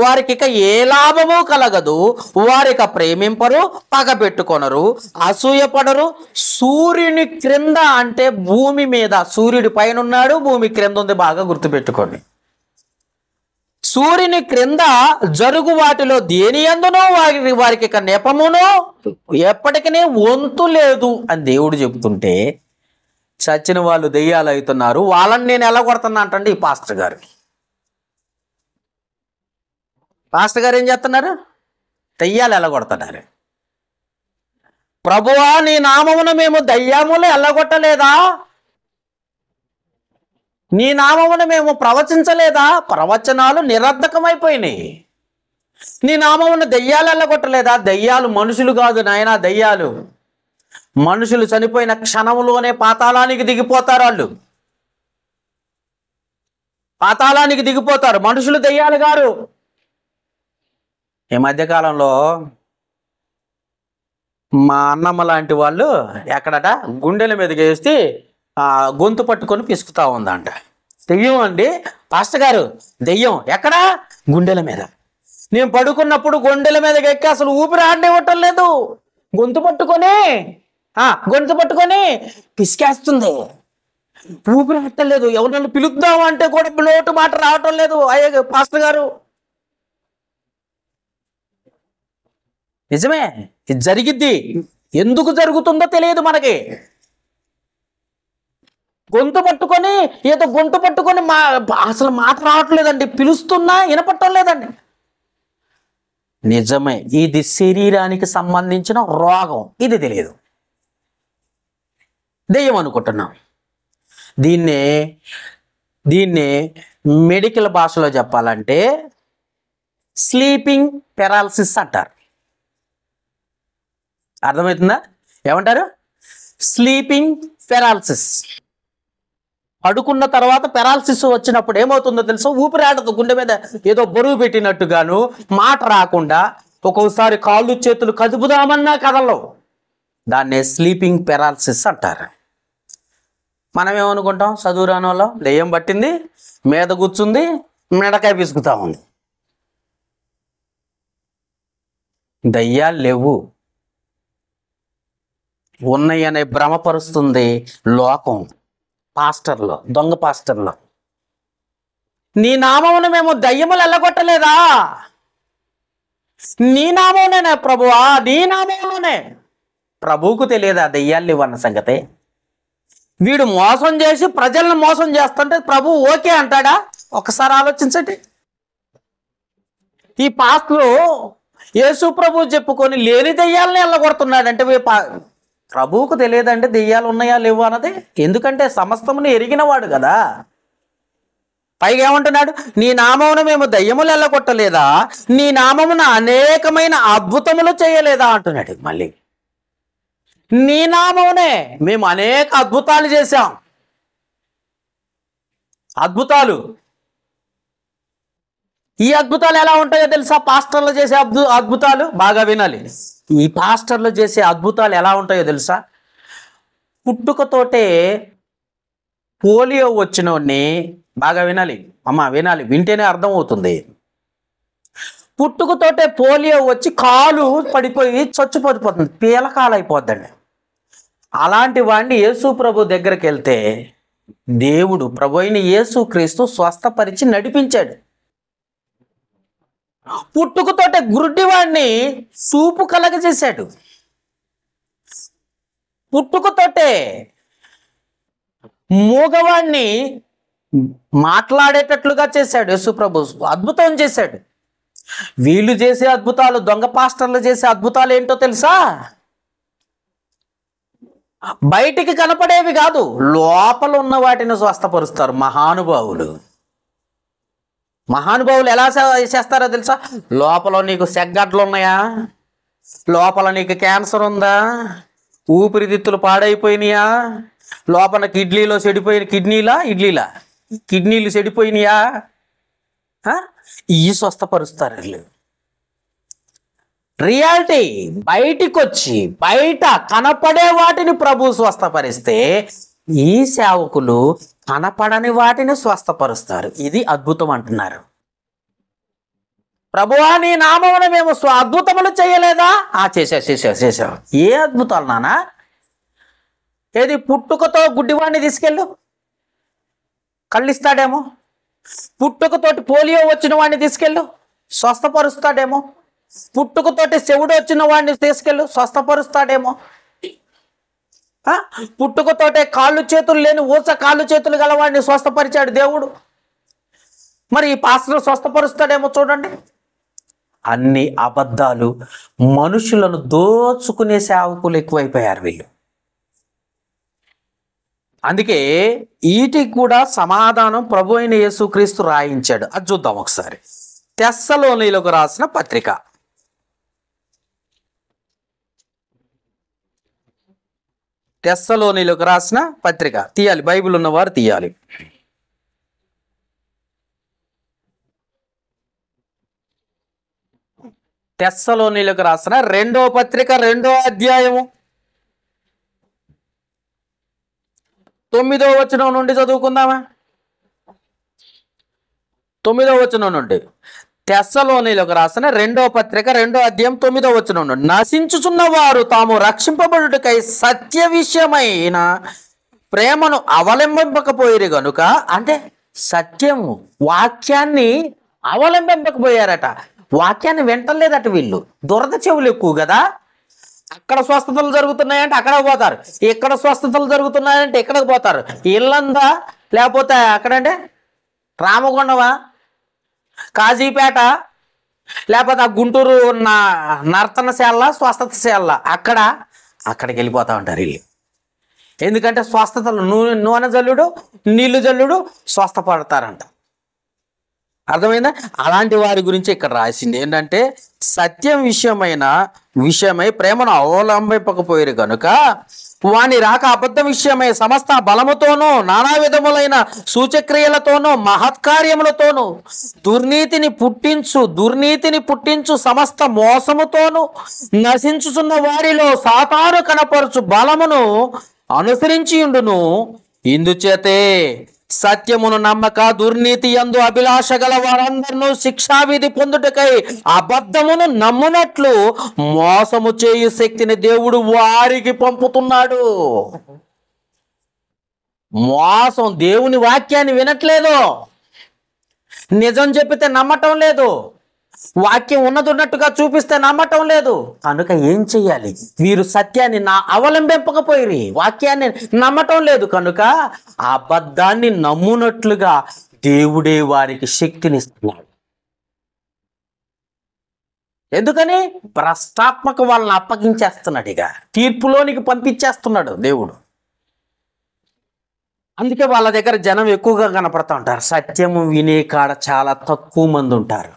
వారికి ఇక ఏ లాభము కలగదు, వారిక ప్రేమింపరు, పగబెట్టుకొనరు, అసూయపడరు. సూర్యుని క్రింద అంటే భూమి మీద, సూర్యుడి పైన ఉన్నాడు, భూమి క్రింద ఉంది. బాగా గుర్తుపెట్టుకోండి. సూర్యుని క్రింద జరుగు వాటిలో దేని యందునో వారికి ఇక నెపమునో ఎప్పటికీ వంతు లేదు అని దేవుడు చెబుతుంటే చచ్చిన వాళ్ళు దెయ్యాలు అవుతున్నారు. వాళ్ళని నేను ఎలా కొడుతున్నా అంటండి ఈ పాస్టర్ గారు. పాస్టర్ గారు ఏం చేస్తున్నారు? దెయ్యాలు ఎలా కొడుతున్నారు. ప్రభువా నీ నామమున మేము దయ్యాములు ఎల్లగొట్టలేదా? నీ నామమున మేము ప్రవచించలేదా? ప్రవచనాలు నిరర్ధకమైపోయినాయి. నీ నామమున దెయ్యాలు ఎల్లగొట్టలేదా? దెయ్యాలు మనుషులు కాదు నాయనా, దెయ్యాలు మనుషులు చనిపోయిన క్షణంలోనే పాతాళానికి దిగిపోతారు. వాళ్ళు పాతాళానికి దిగిపోతారు. మనుషులు దెయ్యాలు గారు. ఈ మధ్యకాలంలో మా అన్నమ్మ లాంటి వాళ్ళు ఎక్కడట గుండెల మీదకి వేస్తే గొంతు పట్టుకొని పిసుకుతా ఉందంట. దెయ్యం అండి పాస్టర్ గారు, దెయ్యం ఎక్కడా? గుండెల మీద. నేను పడుకున్నప్పుడు గుండెల మీదకి ఎక్కి అసలు ఊపిరి ఆడనివ్వటం లేదు. గొంతు పట్టుకొని పిసికేస్తుంది. ఊపిరి ఆడటం లేదు. ఎవరినైనా పిలుద్దాం అంటే కూడా నోటు మాట రావటం లేదు. అయ్యే పాస్టర్ గారు, నిజమే, ఇది జరిగిద్ది. ఎందుకు జరుగుతుందో తెలియదు మనకి. గొంతు పట్టుకొని అసలు మాట రావట్లేదండి. పిలుస్తున్నా వినపట్టం లేదండి. నిజమే, ఇది శరీరానికి సంబంధించిన రోగం. ఇది తెలియదు, దెయ్యం అనుకుంటున్నాం. దీన్నే మెడికల్ భాషలో చెప్పాలంటే స్లీపింగ్ పెరాలసిస్ అంటారు. అర్థమవుతుందా? ఏమంటారు? Sleeping paralysis. పడుకున్న తర్వాత పెరాలసిస్ వచ్చినప్పుడు ఏమవుతుందో తెలుసా? ఊపిరాడదు. గుండె మీద ఏదో బరువు పెట్టినట్టుగాను, మాట రాకుండా, ఒక్కోసారి కాళ్ళు చేతులు కదుపుదామన్నా కదలవు. దాన్నే స్లీపింగ్ పెరాలసిస్ అంటారు. మనం ఏమనుకుంటాం? చదువు రాని వాళ్ళం, దెయ్యం పట్టింది, మీద కూర్చుంది, మెడకాయ పిసుకుతా ఉంది. దయ్యాలు లేవు, ఉన్నాయనే భ్రమపరుస్తుంది లోకం. పాస్టర్లు, దొంగ పాస్టర్లు. నీ నామమును మేము దయ్యములు ఎల్లగొట్టలేదా? నీ నామమునే ప్రభువా, నీ నామమునే. ప్రభువుకు తెలియదా దయ్యాలు ఇవ్వన్న సంగతి? వీడు మోసం చేసి ప్రజలను మోసం చేస్తుంటే ప్రభు ఓకే అంటాడా? ఒకసారి ఆలోచించండి. ఈ పాస్టరు యేసు ప్రభు చెప్పుకొని లేని దెయ్యాలని ఎల్లగొడుతున్నాడంటే ప్రభువుకు తెలియదంటే దెయ్యాలు ఉన్నాయా లేవు అన్నది. ఎందుకంటే సమస్తమును ఎరిగినవాడు కదా. పైగా ఏమంటున్నాడు? నీ నామమున మేము దయ్యములు ఎల్లగొట్టలేదా? నీ నామమున అనేకమైన అద్భుతములు చేయలేదా అంటున్నాడు. మళ్ళీ నీ నామమునే మేము అనేక అద్భుతాలు చేశాం. అద్భుతాలు. ఈ అద్భుతాలు ఎలా ఉంటాయో తెలుసా? పాస్టర్లు చేసే అద్భుతాలు బాగా వినాలి. ఈ పాస్టర్లు చేసే అద్భుతాలు ఎలా ఉంటాయో తెలుసా? పుట్టుకతోటే పోలియో వచ్చినోడిని, బాగా వినాలి అమ్మ, వినాలి, వింటేనే అర్థమవుతుంది. పుట్టుకతోటే పోలియో వచ్చి కాలు పడిపోయి చచ్చిపోతుంది, పీలకాలు అయిపోద్దండి. అలాంటి వాడిని యేసు ప్రభు దగ్గరికి వెళ్తే దేవుడు ప్రభు అయిన యేసు క్రీస్తు స్వస్థపరిచి నడిపించాడు. పుట్టుకతోటే గుడ్డివాడిని చూపు కలగజేశాడు. పుట్టుకతోటే మూగవాడిని మాట్లాడేటట్లుగా చేశాడు యేసు ప్రభు. అద్భుతం చేశాడు. వీళ్ళు చేసే అద్భుతాలు, దొంగ పాస్టర్లు చేసే అద్భుతాలు ఏంటో తెలుసా? బయటికి కనపడేవి కాదు, లోపల ఉన్న వాటిని స్వస్థపరుస్తారు మహానుభావులు. మహానుభావులు ఎలా చేస్తారో తెలుసా? లోపల నీకు సెగ్గడ్లు ఉన్నాయా? లోపల నీకు క్యాన్సర్ ఉందా? ఊపిరితిత్తులు పాడైపోయినాయా? లోపల కిడ్నీలో చెడిపోయిన కిడ్నీలు చెడిపోయినాయా? ఈ స్వస్థపరుస్తారు వీళ్ళు. రియాలిటీ బయటికి వచ్చి బయట కనపడే వాటిని ప్రభు స్వస్థపరిస్తే, ఈ సేవకులు కనపడని వాటిని స్వస్థపరుస్తారు. ఇది అద్భుతం అంటున్నారు. ప్రభువా నీ నామమున మేము అద్భుతములు చేయలేదా? చేసావు. ఏ అద్భుతాలు నానా? ఏది? పుట్టుకతో గుడ్డివాడిని తీసుకెళ్ళు, కళ్ళిస్తాడేమో. పుట్టుకతోటి పోలియో వచ్చిన వాడిని తీసుకెళ్ళు, స్వస్థపరుస్తాడేమో. పుట్టుకతోటి చెవుడు వచ్చిన వాడిని తీసుకెళ్ళు, స్వస్థపరుస్తాడేమో. పుట్టుకతోటే కాళ్ళు చేతులు లేని కాళ్ళు చేతులు గలవాడిని స్వస్థపరిచాడు దేవుడు. మరి ఈ పాస్టర్ స్వస్థపరుస్తాడేమో చూడండి. అన్ని అబద్ధాలు, మనుషులను దోచుకునే సేవకులు ఎక్కువైపోయారు వీళ్ళు. అందుకే వీటికి కూడా సమాధానం ప్రభు అయిన యేసుక్రీస్తు రాయించాడు. అది చూద్దాం ఒకసారి. తెస్సలోనీయులకు రాసిన పత్రిక, తెస్సలోనీయులకు రాసిన పత్రిక తీయాలి, బైబిల్ ఉన్నవారు తీయాలి. తెస్సలోనీయులకు రాసిన 2వ పత్రిక 2వ అధ్యాయము 9వ వచనం నుండి చదువుకుందామా? 9వ వచనం నుండి. తెస్సలోనీయులకు రాసిన 2వ పత్రిక 2వ అధ్యాయం 9వ వచనం నుండి. నశించుచున్న వారు తాము రక్షింపబడుటకై సత్య విషయమైన ప్రేమను అవలంబింపకపోయిరు గనుక, అంటే సత్యము వాక్యాన్ని అవలంబింపకపోయారట. వాక్యాన్ని వింటలేదట వీళ్ళు. దురద చెవులు ఎక్కువ కదా. అక్కడ స్వస్థతలు జరుగుతున్నాయంటే అక్కడ పోతారు, ఇక్కడ స్వస్థతలు జరుగుతున్నాయంటే ఇక్కడికి పోతారు. ఇల్లందా, లేకపోతే అక్కడంటే రామగుండమా, కాజీపేట, లేకపోతే ఆ గుంటూరు నర్తనశాల, స్వస్థతశాల, అక్కడికి వెళ్ళిపోతా ఉంటారు వీళ్ళు. ఎందుకంటే స్వస్థతలు నూనె జల్లుడు, నీళ్లు జల్లుడు స్వస్థపడతారంట. అర్థమైందా? అలాంటి వారి గురించి ఇక్కడ రాసింది ఏంటంటే, సత్యం విషయమై ప్రేమను అవలంబింపకపోయారు కనుక వాని రాక అబద్ధం విషయమై సమస్త బలముతోనూ నానా విధములైన సూచక్రియలతోనూ మహత్కార్యములతోనూ దుర్నీతిని పుట్టించు సమస్త మోసముతోనూ నశించుచున్న వారిలో సాతాను కనపరచు బలమును అనుసరించి ఉండును. ఇందుచేతే సత్యమును నమ్మక దుర్నీతి యందు అభిలాష గల వారందరూ శిక్షావిధి పొందుటకై అబద్ధమును నమ్మునట్లు మోసము చేయు శక్తిని దేవుడు వారికి పంపుతున్నాడు. మోసం. దేవుని వాక్యాన్ని వినట్లేదు, నిజం చెప్పితే నమ్మటం లేదు, వాక్యం ఉన్నట్టుగా చూపిస్తే నమ్మటం లేదు. కనుక ఏం చెయ్యాలి? వీరు సత్యాన్ని అవలంబింపకపోయి వాక్యాన్ని నమ్మటం లేదు కనుక అబద్ధాన్ని నమ్మునట్లుగా దేవుడే వారికి శక్తినిస్తున్నాడు. ఎందుకని? భ్రష్టాత్మక వాళ్ళని అప్పగించేస్తున్నాడు, ఇక తీర్పులోనికి పంపించేస్తున్నాడు దేవుడు. అందుకే వాళ్ళ దగ్గర జనం ఎక్కువగా కనపడుతూ ఉంటారు. సత్యము వినే కాడ చాలా తక్కువ మంది ఉంటారు.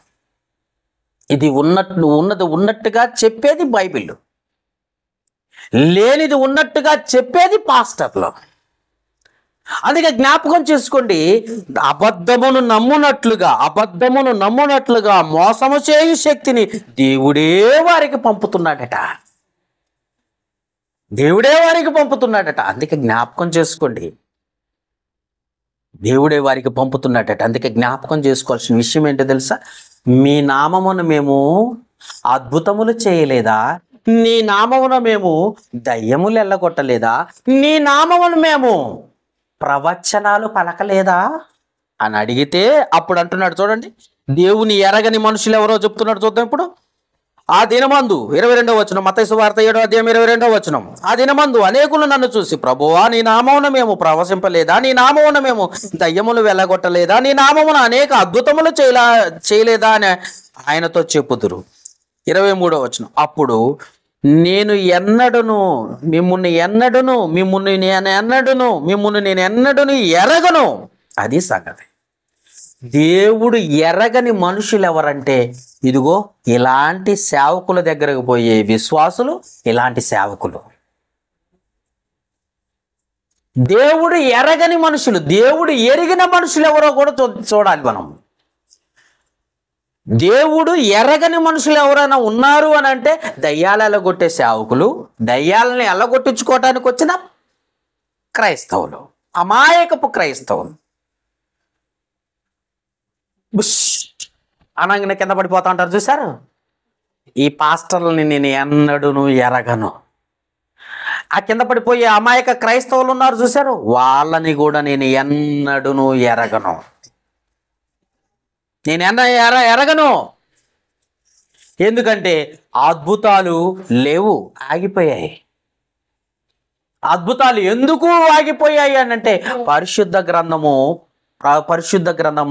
ఇది ఉన్నట్టుగా చెప్పేది బైబిల్. లేనిది ఉన్నట్టుగా చెప్పేది పాస్టర్లు. అందుకే జ్ఞాపకం చేసుకోండి, అబద్ధమును నమ్మునట్లుగా మోసము చేయు శక్తిని దేవుడే వారికి పంపుతున్నాడట. అందుకే జ్ఞాపకం చేసుకోండి, దేవుడే వారికి పంపుతున్నాడట. అందుకే జ్ఞాపకం చేసుకోవాల్సిన విషయం ఏంటో తెలుసా? మీ నామమును మేము అద్భుతములు చేయలేదా? నీ నామమున మేము దయ్యములు ఎల్లగొట్టలేదా? నీ నామమును మేము ప్రవచనాలు పలకలేదా అని అడిగితే అప్పుడు అంటున్నాడు, చూడండి, దేవుని ఎరగని మనుషులు ఎవరో చెప్తున్నాడు. చూద్దాం ఇప్పుడు. ఆ దినమందు 22వ వచనం, మత్తయి సువార్త 7వ అధ్యాయం 22వ వచనం. ఆ దినమందు అనేకులు నన్ను చూసి, ప్రభువా నీ నామమున మేము ప్రవశింపలేదా? నీ నామమున మేము దయ్యములు వెళ్ళగొట్టలేదా? నీ నామమున అనేక అద్భుతములు చేయలేదా అని ఆయనతో చెప్పుదురు. 23వ వచనం, అప్పుడు నేను మిమ్మును నేను ఎన్నడును ఎరగను. అది సంగతి. దేవుడు ఎరగని మనుషులు ఎవరంటే, ఇదిగో ఇలాంటి సేవకుల దగ్గరకు పోయే విశ్వాసులు, ఇలాంటి సేవకులు. దేవుడు ఎరగని మనుషులు. దేవుడు ఎరిగిన మనుషులు ఎవరో కూడా చూడాలి మనం. దేవుడు ఎరగని మనుషులు ఎవరైనా ఉన్నారు అని అంటే, దయ్యాలు ఎల్లగొట్టే సేవకులు, దయ్యాలని ఎల్లగొట్టించుకోవటానికి వచ్చిన క్రైస్తవులు, అమాయకపు క్రైస్తవులు. అనగానే కింద పడిపోతా ఉంటారు, చూశారు? ఈ పాస్టర్లని నేను ఎన్నడూను ఎరగను. ఆ కింద పడిపోయే అమాయక క్రైస్తవులు ఉన్నారు, చూశారు? వాళ్ళని కూడా నేను ఎన్నడూను ఎరగను. ఎరగను. ఎందుకంటే అద్భుతాలు లేవు, ఆగిపోయాయి. అద్భుతాలు ఎందుకు ఆగిపోయాయి అని అంటే, పరిశుద్ధ గ్రంథం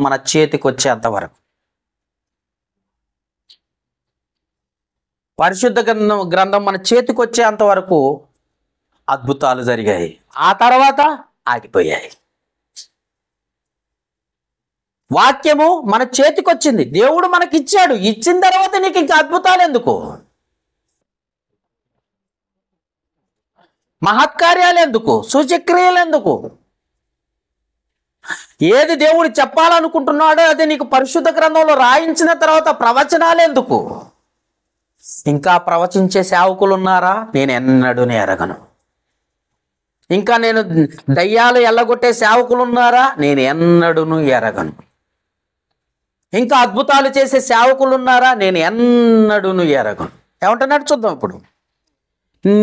మన చేతికి వచ్చేంత వరకు, పరిశుద్ధ గ్రంథం మన చేతికి వచ్చేంత వరకు అద్భుతాలు జరిగాయి. ఆ తర్వాత ఆగిపోయాయి. వాక్యము మన చేతికి వచ్చింది, దేవుడు మనకి ఇచ్చాడు. ఇచ్చిన తర్వాత నీకు ఇంకా అద్భుతాలు ఎందుకు? మహత్కార్యాలు ఎందుకు? సూచక్రియలు ఎందుకు? ఏది దేవుడు చెప్పాలనుకుంటున్నాడో అది నీకు పరిశుద్ధ గ్రంథంలో రాయించిన తర్వాత ప్రవచనాలు ఎందుకు? ఇంకా ప్రవచించే సేవకులు ఉన్నారా? నేను ఎన్నడూ ఎరగను. ఇంకా నేను దయ్యాలు ఎల్లగొట్టే సేవకులు ఉన్నారా? నేను ఎన్నడూ ఎరగను. ఇంకా అద్భుతాలు చేసే సేవకులు ఉన్నారా? నేను ఎన్నడూ ఎరగను. ఏమంటున్నాడు చూద్దాం ఇప్పుడు.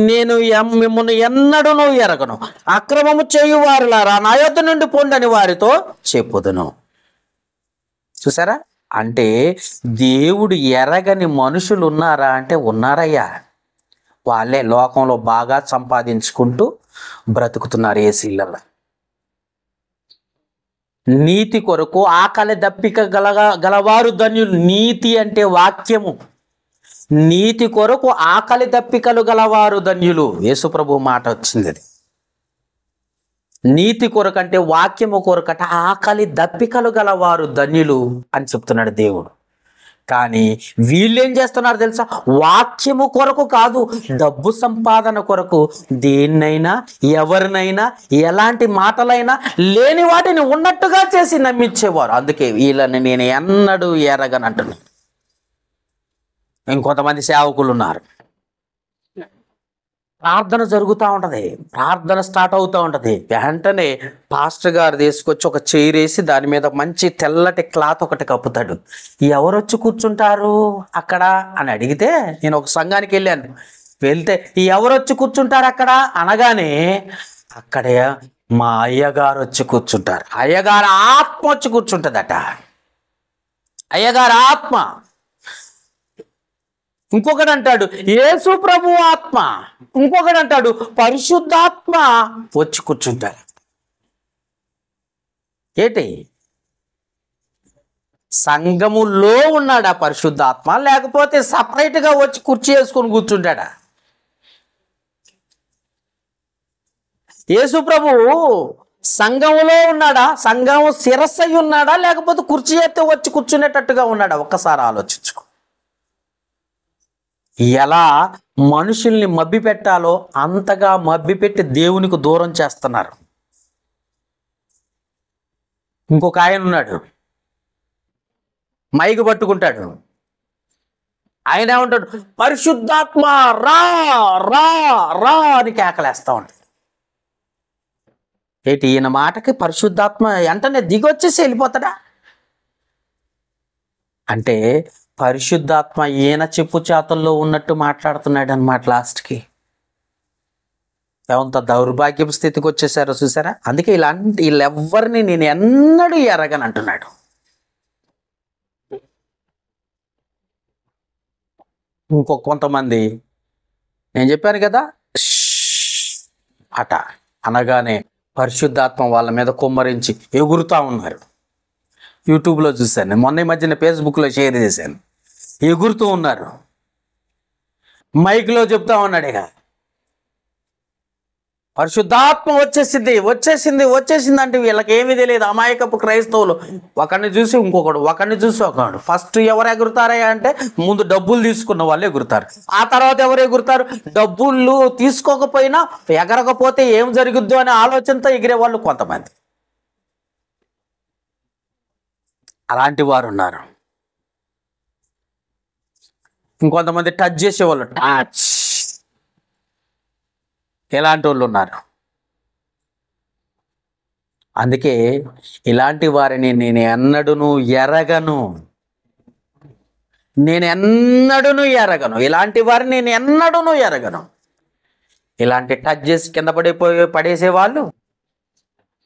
నేను మిమ్మల్ని ఎన్నడూ ఎరగను. అక్రమము చేయువారులారా నా యొద్ద నుండి పొందని వారితో చెప్పుదును. చూసారా? అంటే దేవుడు ఎరగని మనుషులు ఉన్నారా అంటే ఉన్నారయ్యా. వాళ్ళే లోకంలో బాగా సంపాదించుకుంటూ బ్రతుకుతున్నారు ఏసీలలో. నీతి కొరకు ఆకలి దప్పిక గలవారు ధన్యులు. నీతి అంటే వాక్యము. నీతి కొరకు ఆకలి దప్పికలు గలవారు ధన్యులు. యేసుప్రభు మాట వచ్చింది అది. నీతి కొరకు అంటే వాక్యము కొరకట ఆకలి దప్పికలు గలవారు ధన్యులు అని చెప్తున్నాడు దేవుడు. కానీ వీళ్ళేం చేస్తున్నారు తెలుసా? వాక్యము కొరకు కాదు, డబ్బు సంపాదన కొరకు దేన్నైనా ఎవరినైనా ఎలాంటి మాటలైనా లేని వాటిని ఉన్నట్టుగా చేసి నమ్మించేవారు. అందుకే వీళ్ళని నేను ఎన్నడూ ఎరగనంటున్నాను. ఇంకొంతమంది సేవకులు ఉన్నారు, ప్రార్థన జరుగుతూ ఉంటుంది, ప్రార్థన స్టార్ట్ అవుతూ ఉంటుంది. వెంటనే పాస్టర్ గారు తీసుకొచ్చి ఒక చైర్ వేసి దాని మీద మంచి తెల్లటి క్లాత్ ఒకటి కప్పుతాడు. ఎవరు వచ్చి కూర్చుంటారు అక్కడ అని అడిగితే, నేను ఒక సంఘానికి వెళ్తే ఎవరు వచ్చి కూర్చుంటారు అక్కడ అనగానే, అక్కడే మా అయ్యగారు వచ్చి కూర్చుంటారు. అయ్యగారు ఆత్మ వచ్చి కూర్చుంటుందట. అయ్యగారు ఆత్మ. ఇంకొకటి అంటాడు యేసు ప్రభు ఆత్మ. ఇంకొకటి అంటాడు పరిశుద్ధాత్మ వచ్చి కూర్చుంటారు. ఏంటి? సంఘములో ఉన్నాడా పరిశుద్ధాత్మ, లేకపోతే సపరేట్గా వచ్చి కుర్చీ వేసుకొని కూర్చుంటాడా? యేసు ప్రభు సంఘములో ఉన్నాడా, సంఘం శిరస్సు అయి ఉన్నాడా, లేకపోతే కుర్చీ ఎత్తే వచ్చి కూర్చునేటట్టుగా ఉన్నాడా? ఒక్కసారి ఆలోచించుకో. ఎలా మనుషుల్ని మభ్య పెట్టాలో అంతగా మభ్యపెట్టి దేవునికి దూరం చేస్తున్నారు. ఇంకొక ఆయన ఉన్నాడు, మైకు పట్టుకుంటాడు. ఆయన ఏమంటాడు, పరిశుద్ధాత్మ రా రా రా అని కేకలేస్తా ఉంటాడు. ఏంటి ఈయన మాటకి పరిశుద్ధాత్మ వెంటనే దిగొచ్చేసి వెళ్ళిపోతాడా? అంటే పరిశుద్ధాత్మ ఈయన చెప్పు చేతల్లో ఉన్నట్టు మాట్లాడుతున్నాడు అన్నమాట. లాస్ట్కి ఎంత దౌర్భాగ్యపు స్థితికి వచ్చేసారో చూసారా? అందుకే వీళ్ళెవ్వరిని నేను ఎన్నడూ ఎరగను అంటున్నాడు. కొంతమంది నేను చెప్పాను కదా, అట అనగానే పరిశుద్ధాత్మ వాళ్ళ మీద కుమ్మరించి ఎగురుతూ ఉన్నారు. యూట్యూబ్లో చూశాను, మొన్న ఈ మధ్యన ఫేస్బుక్లో షేర్ చేశాను. ఎగురుతూ ఉన్నారు. మైక్లో చెప్తా ఉన్నాడు, ఇక పరిశుద్ధాత్మ వచ్చేసింది వచ్చేసింది వచ్చేసింది అంటే వీళ్ళకి ఏమీ తెలియదు. అమాయకపు క్రైస్తవులు ఒకరిని చూసి ఇంకొకడు, ఒకరిని చూసి ఒకడు. ఫస్ట్ ఎవరు ఎగురుతారా అంటే ముందు డబ్బులు తీసుకున్న వాళ్ళు ఎగురుతారు. ఆ తర్వాత ఎవరు ఎగురుతారు? డబ్బులు తీసుకోకపోయినా ఎగరకపోతే ఏం జరుగుద్దో అనే ఆలోచనతో ఎగిరే వాళ్ళు కొంతమంది. అలాంటి వారు ఉన్నారు. ఇంకొంతమంది టచ్ చేసేవాళ్ళు, టచ్, ఎలాంటి వాళ్ళు ఉన్నారు. అందుకే ఇలాంటి వారిని నేను ఎన్నడూను ఎరగను, ఇలాంటి వారిని నేను ఎన్నడూను ఎరగను. ఇలాంటి టచ్ చేసి కింద పడేసేవాళ్ళు,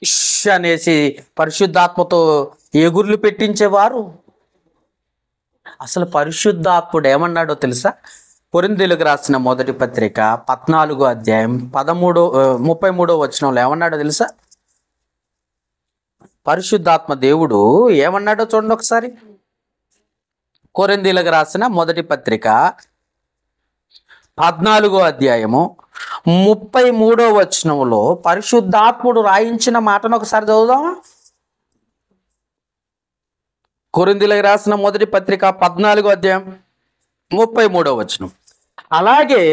ఇష్ అనేసి పరిశుద్ధాత్మతో ఎగుర్లు పెట్టించేవారు. అసలు పరిశుద్ధాత్ముడు ఏమన్నాడో తెలుసా? కొరింథీయులకు రాసిన మొదటి పత్రిక 14వ అధ్యాయం 33వ వచనంలో ఏమన్నాడో తెలుసా? పరిశుద్ధాత్మ దేవుడు ఏమన్నాడో చూడండి ఒకసారి. కొరింథీయులకు రాసిన మొదటి పత్రిక 14వ అధ్యాయము 33వ వచనంలో పరిశుద్ధాత్ముడు రాయించిన మాటను ఒకసారి చదువుదామా? కొరింథీయులకు రాసిన మొదటి పత్రిక 14వ అధ్యాయం 33వ వచనం. అలాగే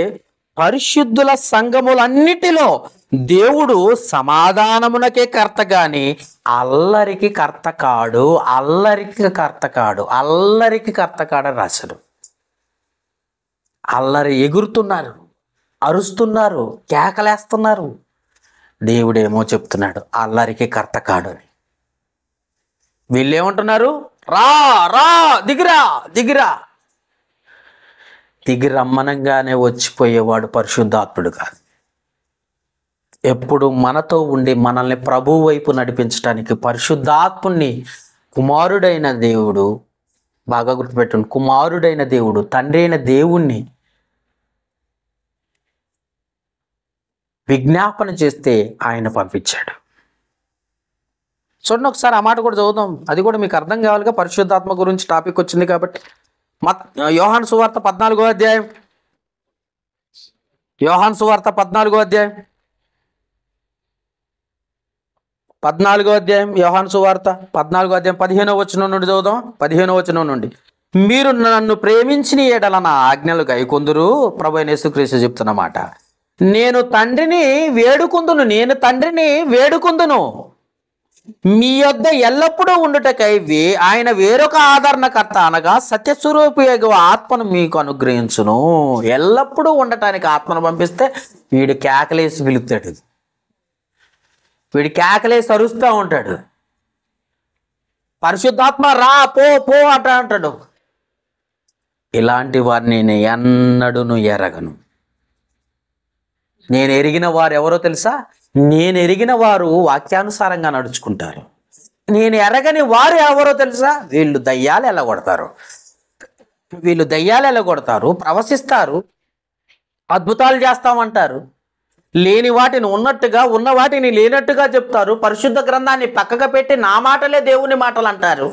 పరిశుద్ధుల సంఘములన్నిటిలో దేవుడు సమాధానమునకే కర్త గాని అల్లరికి కర్త కాడు, అల్లరికి కర్త కాడని రాశాడు. అల్లరి ఎగురుతున్నారు, అరుస్తున్నారు, కేకలేస్తున్నారు. దేవుడేమో చెప్తున్నాడు అల్లరికి కర్త కాడు అని. వీళ్ళేమంటున్నారు? రా రా దిగిరా దిగిరా. దిగిరమ్మనంగానే వచ్చిపోయేవాడు పరిశుద్ధాత్ముడు కాదు. ఎప్పుడు మనతో ఉండి మనల్ని ప్రభువు వైపు నడిపించడానికి పరిశుద్ధాత్ముని కుమారుడైన దేవుడు, బాగా గుర్తుపెట్టండి, కుమారుడైన దేవుడు, తండ్రి అయిన దేవుణ్ణి విజ్ఞాపన చేస్తే ఆయన పంపించాడు. చూడండి ఒకసారి ఆ మాట కూడా చదువుదాం, అది కూడా మీకు అర్థం కావాలిగా. పరిశుద్ధాత్మ గురించి టాపిక్ వచ్చింది కాబట్టి. యోహాను సువార్త 14వ అధ్యాయం, యోహాను సువార్త 14వ అధ్యాయం, 14వ అధ్యాయం యోహాను సువార్త 14వ అధ్యాయం 15వ వచనం నుండి చదువుదాం. 15వ వచనం నుండి, మీరు నన్ను ప్రేమించిన ఎడల నా ఆజ్ఞలు గైకొందురు. ప్రభువైన యేసుక్రీస్తు చెప్తున్నమాట. నేను తండ్రిని వేడుకుందును, మీ యొద్ద ఎల్లప్పుడూ ఉండుటకై ఆయన వేరొక ఆదరణకర్త అనగా సత్యస్వరూపియగు ఆత్మను మీకు అనుగ్రహించును. ఎల్లప్పుడూ ఉండటానికి ఆత్మను పంపిస్తే వీడు కేకలేసి పిలుస్తాడు, వీడు కేకలేసి అరుస్తూ ఉంటాడు. పరిశుద్ధాత్మ రా పో పో అంటాడు. ఇలాంటి వారిని నేను ఎన్నడూను ఎరగను. నేను ఎరిగిన వారు ఎవరో తెలుసా? నేను ఎరిగిన వారు వాక్యానుసారంగా నడుచుకుంటారు. నేను ఎరగని వారు ఎవరో తెలుసా? వీళ్ళు దయ్యాలు ఎలగొడతారు, ప్రవశిస్తారు, అద్భుతాలు చేస్తామంటారు, లేని వాటిని ఉన్నట్టుగా, ఉన్న వాటిని లేనట్టుగా చెప్తారు, పరిశుద్ధ గ్రంథాన్ని పక్కకు పెట్టి నా మాటలే దేవుని మాటలు అంటారు.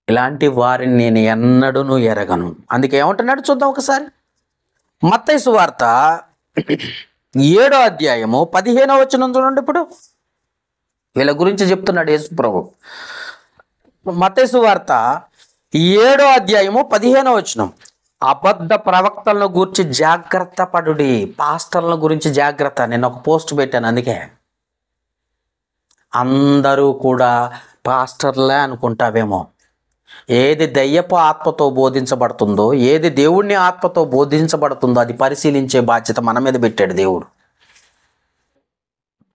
ఇలాంటి వారిని నేను ఎన్నడూను ఎరగను. అందుకే ఏమంటున్నాడు చూద్దాం ఒకసారి. మత్తయి సువార్త 7వ అధ్యాయము 15వ వచనం చూడండి. ఇప్పుడు వీళ్ళ గురించి చెప్తున్నాడు యేసు ప్రభు. మత్తయి సువార్త 7వ అధ్యాయము 15వ వచనం. అబద్ధ ప్రవక్తలను గురించి జాగ్రత్త పడుడి. పాస్టర్ల గురించి జాగ్రత్త. నేను ఒక పోస్ట్ పెట్టాను, అందుకే అందరూ కూడా పాస్టర్లే అనుకుంటావేమో. ఏది దయ్యపు ఆత్మతో బోధించబడుతుందో, ఏది దేవుణ్ణి ఆత్మతో బోధించబడుతుందో అది పరిశీలించే బాధ్యత మన మీద పెట్టాడు దేవుడు.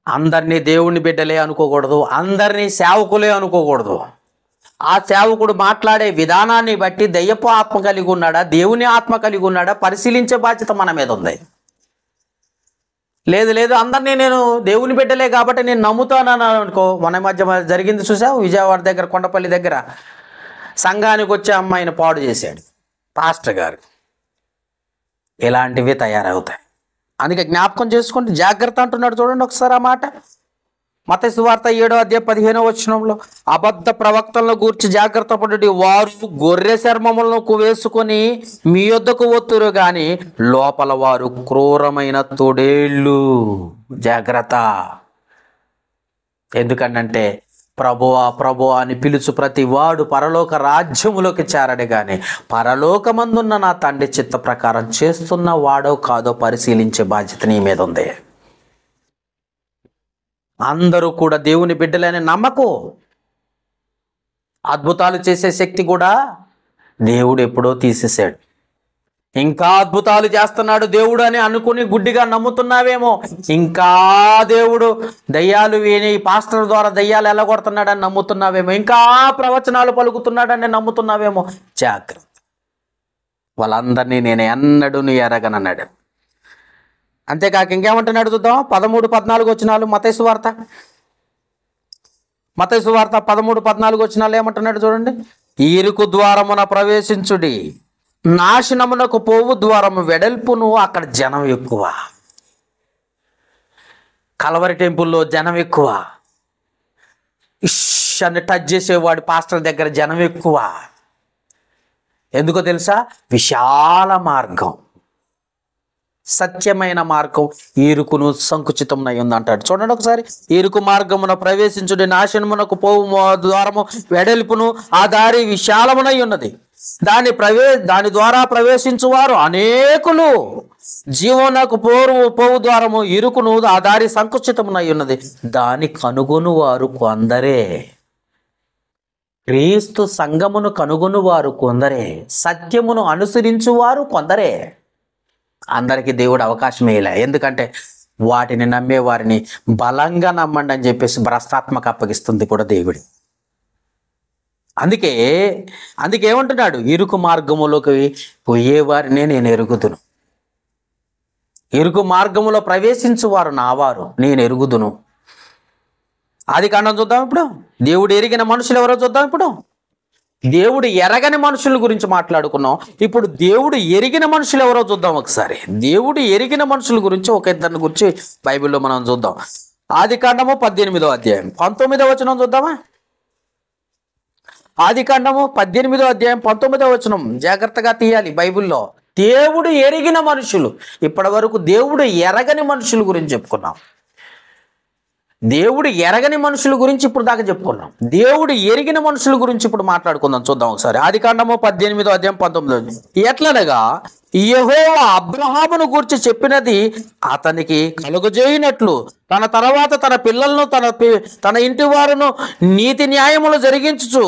అందరినీ దేవుని బిడ్డలే అనుకోకూడదు, అందరినీ సేవకులే అనుకోకూడదు. ఆ సేవకుడు మాట్లాడే విధానాన్ని బట్టి దయ్యపు ఆత్మ కలిగి ఉన్నాడా, దేవుని ఆత్మ కలిగి ఉన్నాడా పరిశీలించే బాధ్యత మన మీద ఉంది. లేదు అందరినీ నేను దేవుని బిడ్డలే కాబట్టి నేను నమ్ముతానని అనుకో. మన మధ్య జరిగింది చూసావు, విజయవాడ దగ్గర కొండపల్లి దగ్గర సంఘానికి వచ్చే అమ్మాయిని పాడు చేశాడు పాస్టర్ గారు. ఇలాంటివి తయారవుతాయి. అందుకే జ్ఞాపకం చేసుకుంటే జాగ్రత్త అంటున్నాడు. చూడండి ఒకసారి ఆ మాట. మత్తయి సువార్త 7:15 అబద్ధ ప్రవక్తలను గూర్చి జాగ్రత్త పడుడి. వారు గొర్రె చర్మములను వేసుకొని మీ యొద్దకు వత్తురు గాని లోపల వారు క్రూరమైన తొడేళ్ళు. జాగ్రత్త. ఎందుకంటే ప్రభువా ప్రభువా అని పిలుచు ప్రతి వాడు పరలోక రాజ్యములోకి చేరడు గాని పరలోకమందున్న నా తండ్రి చిత్త ప్రకారం చేస్తున్న వాడో కాదో పరిశీలించే బాధ్యత నీ మీద ఉంది. అందరూ కూడా దేవుని బిడ్డలని నమ్మకు. అద్భుతాలు చేసే శక్తి కూడా దేవుడు ఎప్పుడో తీసేశాడు. ఇంకా అద్భుతాలు చేస్తున్నాడు దేవుడు అని అనుకుని గుడ్డిగా నమ్ముతున్నావేమో. ఇంకా దేవుడు దయ్యాలు విని పాస్టర్ ద్వారా దయ్యాలు ఎల్లగొడుతున్నాడని నమ్ముతున్నావేమో. ఇంకా ప్రవచనాలు పలుకుతున్నాడని నమ్ముతున్నావేమో. జాగ్రత్త. వాళ్ళందరినీ నేను ఎన్నడూ ఎరగనన్నాడు. అంతేకాక ఇంకేమంటున్నాడు చూద్దాం. 13-14 మత్తయి సువార్త 13-14 ఏమంటున్నాడు చూడండి. ఇరుకు ద్వారమున ప్రవేశించుడి, నాశనమునకు పోవు ద్వారము వెడల్పును, అక్కడ జనం ఎక్కువ. కల్వరి టెంపుల్లో జనం ఎక్కువ. అని టచ్ చేసేవాడు పాస్టర్ దగ్గర జనం ఎక్కువ. ఎందుకో తెలుసా? విశాల మార్గం, సత్యమైన మార్గం ఇరుకును సంకుచితమునై ఉంది అంటాడు. చూడండి ఒకసారి. ఇరుకు మార్గమున ప్రవేశించుడి, నాశనమునకు పోవు ద్వారము వెడల్పును, ఆ దారి విశాలమునై ఉన్నది, దాని ద్వారా ప్రవేశించువారు అనేకులు. జీవనకు పోవు ద్వారము ఇరుకును, ఆ దారి సంకుచితమునై ఉన్నది, దాని కనుగొను వారు కొందరే. క్రీస్తు సంఘమును కనుగొను వారు కొందరే, సత్యమును అనుసరించువారు కొందరే. అందరికీ దేవుడు అవకాశం ఇవ్వలే. ఎందుకంటే వాటిని నమ్మే వారిని బలంగా నమ్మండి అని చెప్పేసి భ్రష్టాత్మక అప్పగిస్తుంది కూడా దేవుడు. అందుకే ఏమంటున్నాడు? ఇరుకు మార్గములోకి పోయేవారినే నేను ఎరుగుదును, ఇరుకు మార్గములో ప్రవేశించువారు నావారు నేను ఎరుగుదును. ఆదికాండం చూద్దాం ఇప్పుడు. దేవుడు ఎరిగిన మనుషులు ఎవరో చూద్దాం ఇప్పుడు. దేవుడు ఎరగని మనుషుల గురించి మాట్లాడుకున్నాం. ఇప్పుడు దేవుడు ఎరిగిన మనుషులు ఎవరో చూద్దాం ఒకసారి. దేవుడు ఎరిగిన మనుషుల గురించి ఒక ఇద్దరిని గురించి బైబిల్లో మనం చూద్దాం. ఆదికాండము 18:19 చూద్దామా? ఆదికాండము 18:19 జాగ్రత్తగా తీయాలి బైబిల్లో. దేవుడు ఎరిగిన మనుషులు. ఇప్పటి వరకు దేవుడు ఎరగని మనుషుల గురించి చెప్పుకున్నాం. దేవుడు ఎరగని మనుషుల గురించి ఇప్పుడు దాకా చెప్పుకున్నాం. దేవుడు ఎరిగిన మనుషుల గురించి ఇప్పుడు మాట్లాడుకుందాం. చూద్దాం ఒకసారి. ఆదికాండము 18:19 ఎట్లనగా యెహోవా అబ్రహామును గూర్చి చెప్పినది అతనికి కలుగజేయనట్లు తన తర్వాత తన పిల్లలను తన ఇంటి వారును నీతి న్యాయములు జరిగించుచు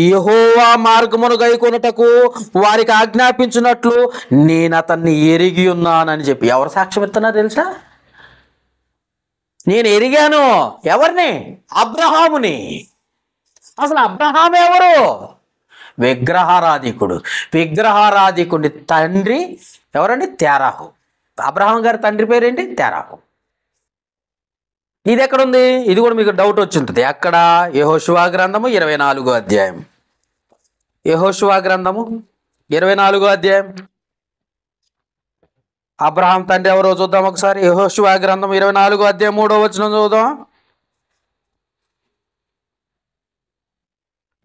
యెహోవా మార్గమును గైకొనుటకు వారికి ఆజ్ఞాపించినట్లు నేను అతన్ని ఎరిగి ఉన్నానని చెప్పి ఎవరు సాక్ష్యం ఇస్తున్నారు తెలుసా? నేను ఎరిగాను. ఎవరిని? అబ్రహాముని. అసలు అబ్రహాం ఎవరు? విగ్రహారాధికుడి తండ్రి ఎవరండి? తెరాహు. అబ్రహాం గారి తండ్రి పేరేంటి? తెరాహు. ఇది ఎక్కడుంది? ఇది కూడా మీకు డౌట్ వచ్చి ఉంటుంది. అక్కడ యెహోషువ గ్రంథము 24వ అధ్యాయం. యెహోషువ గ్రంథము 24వ అధ్యాయం. అబ్రహాం తండ్రి ఎవరో చూద్దాం ఒకసారి. యెహోషువ గ్రంథం 24వ అధ్యాయం 3వ వచనం చూద్దాం.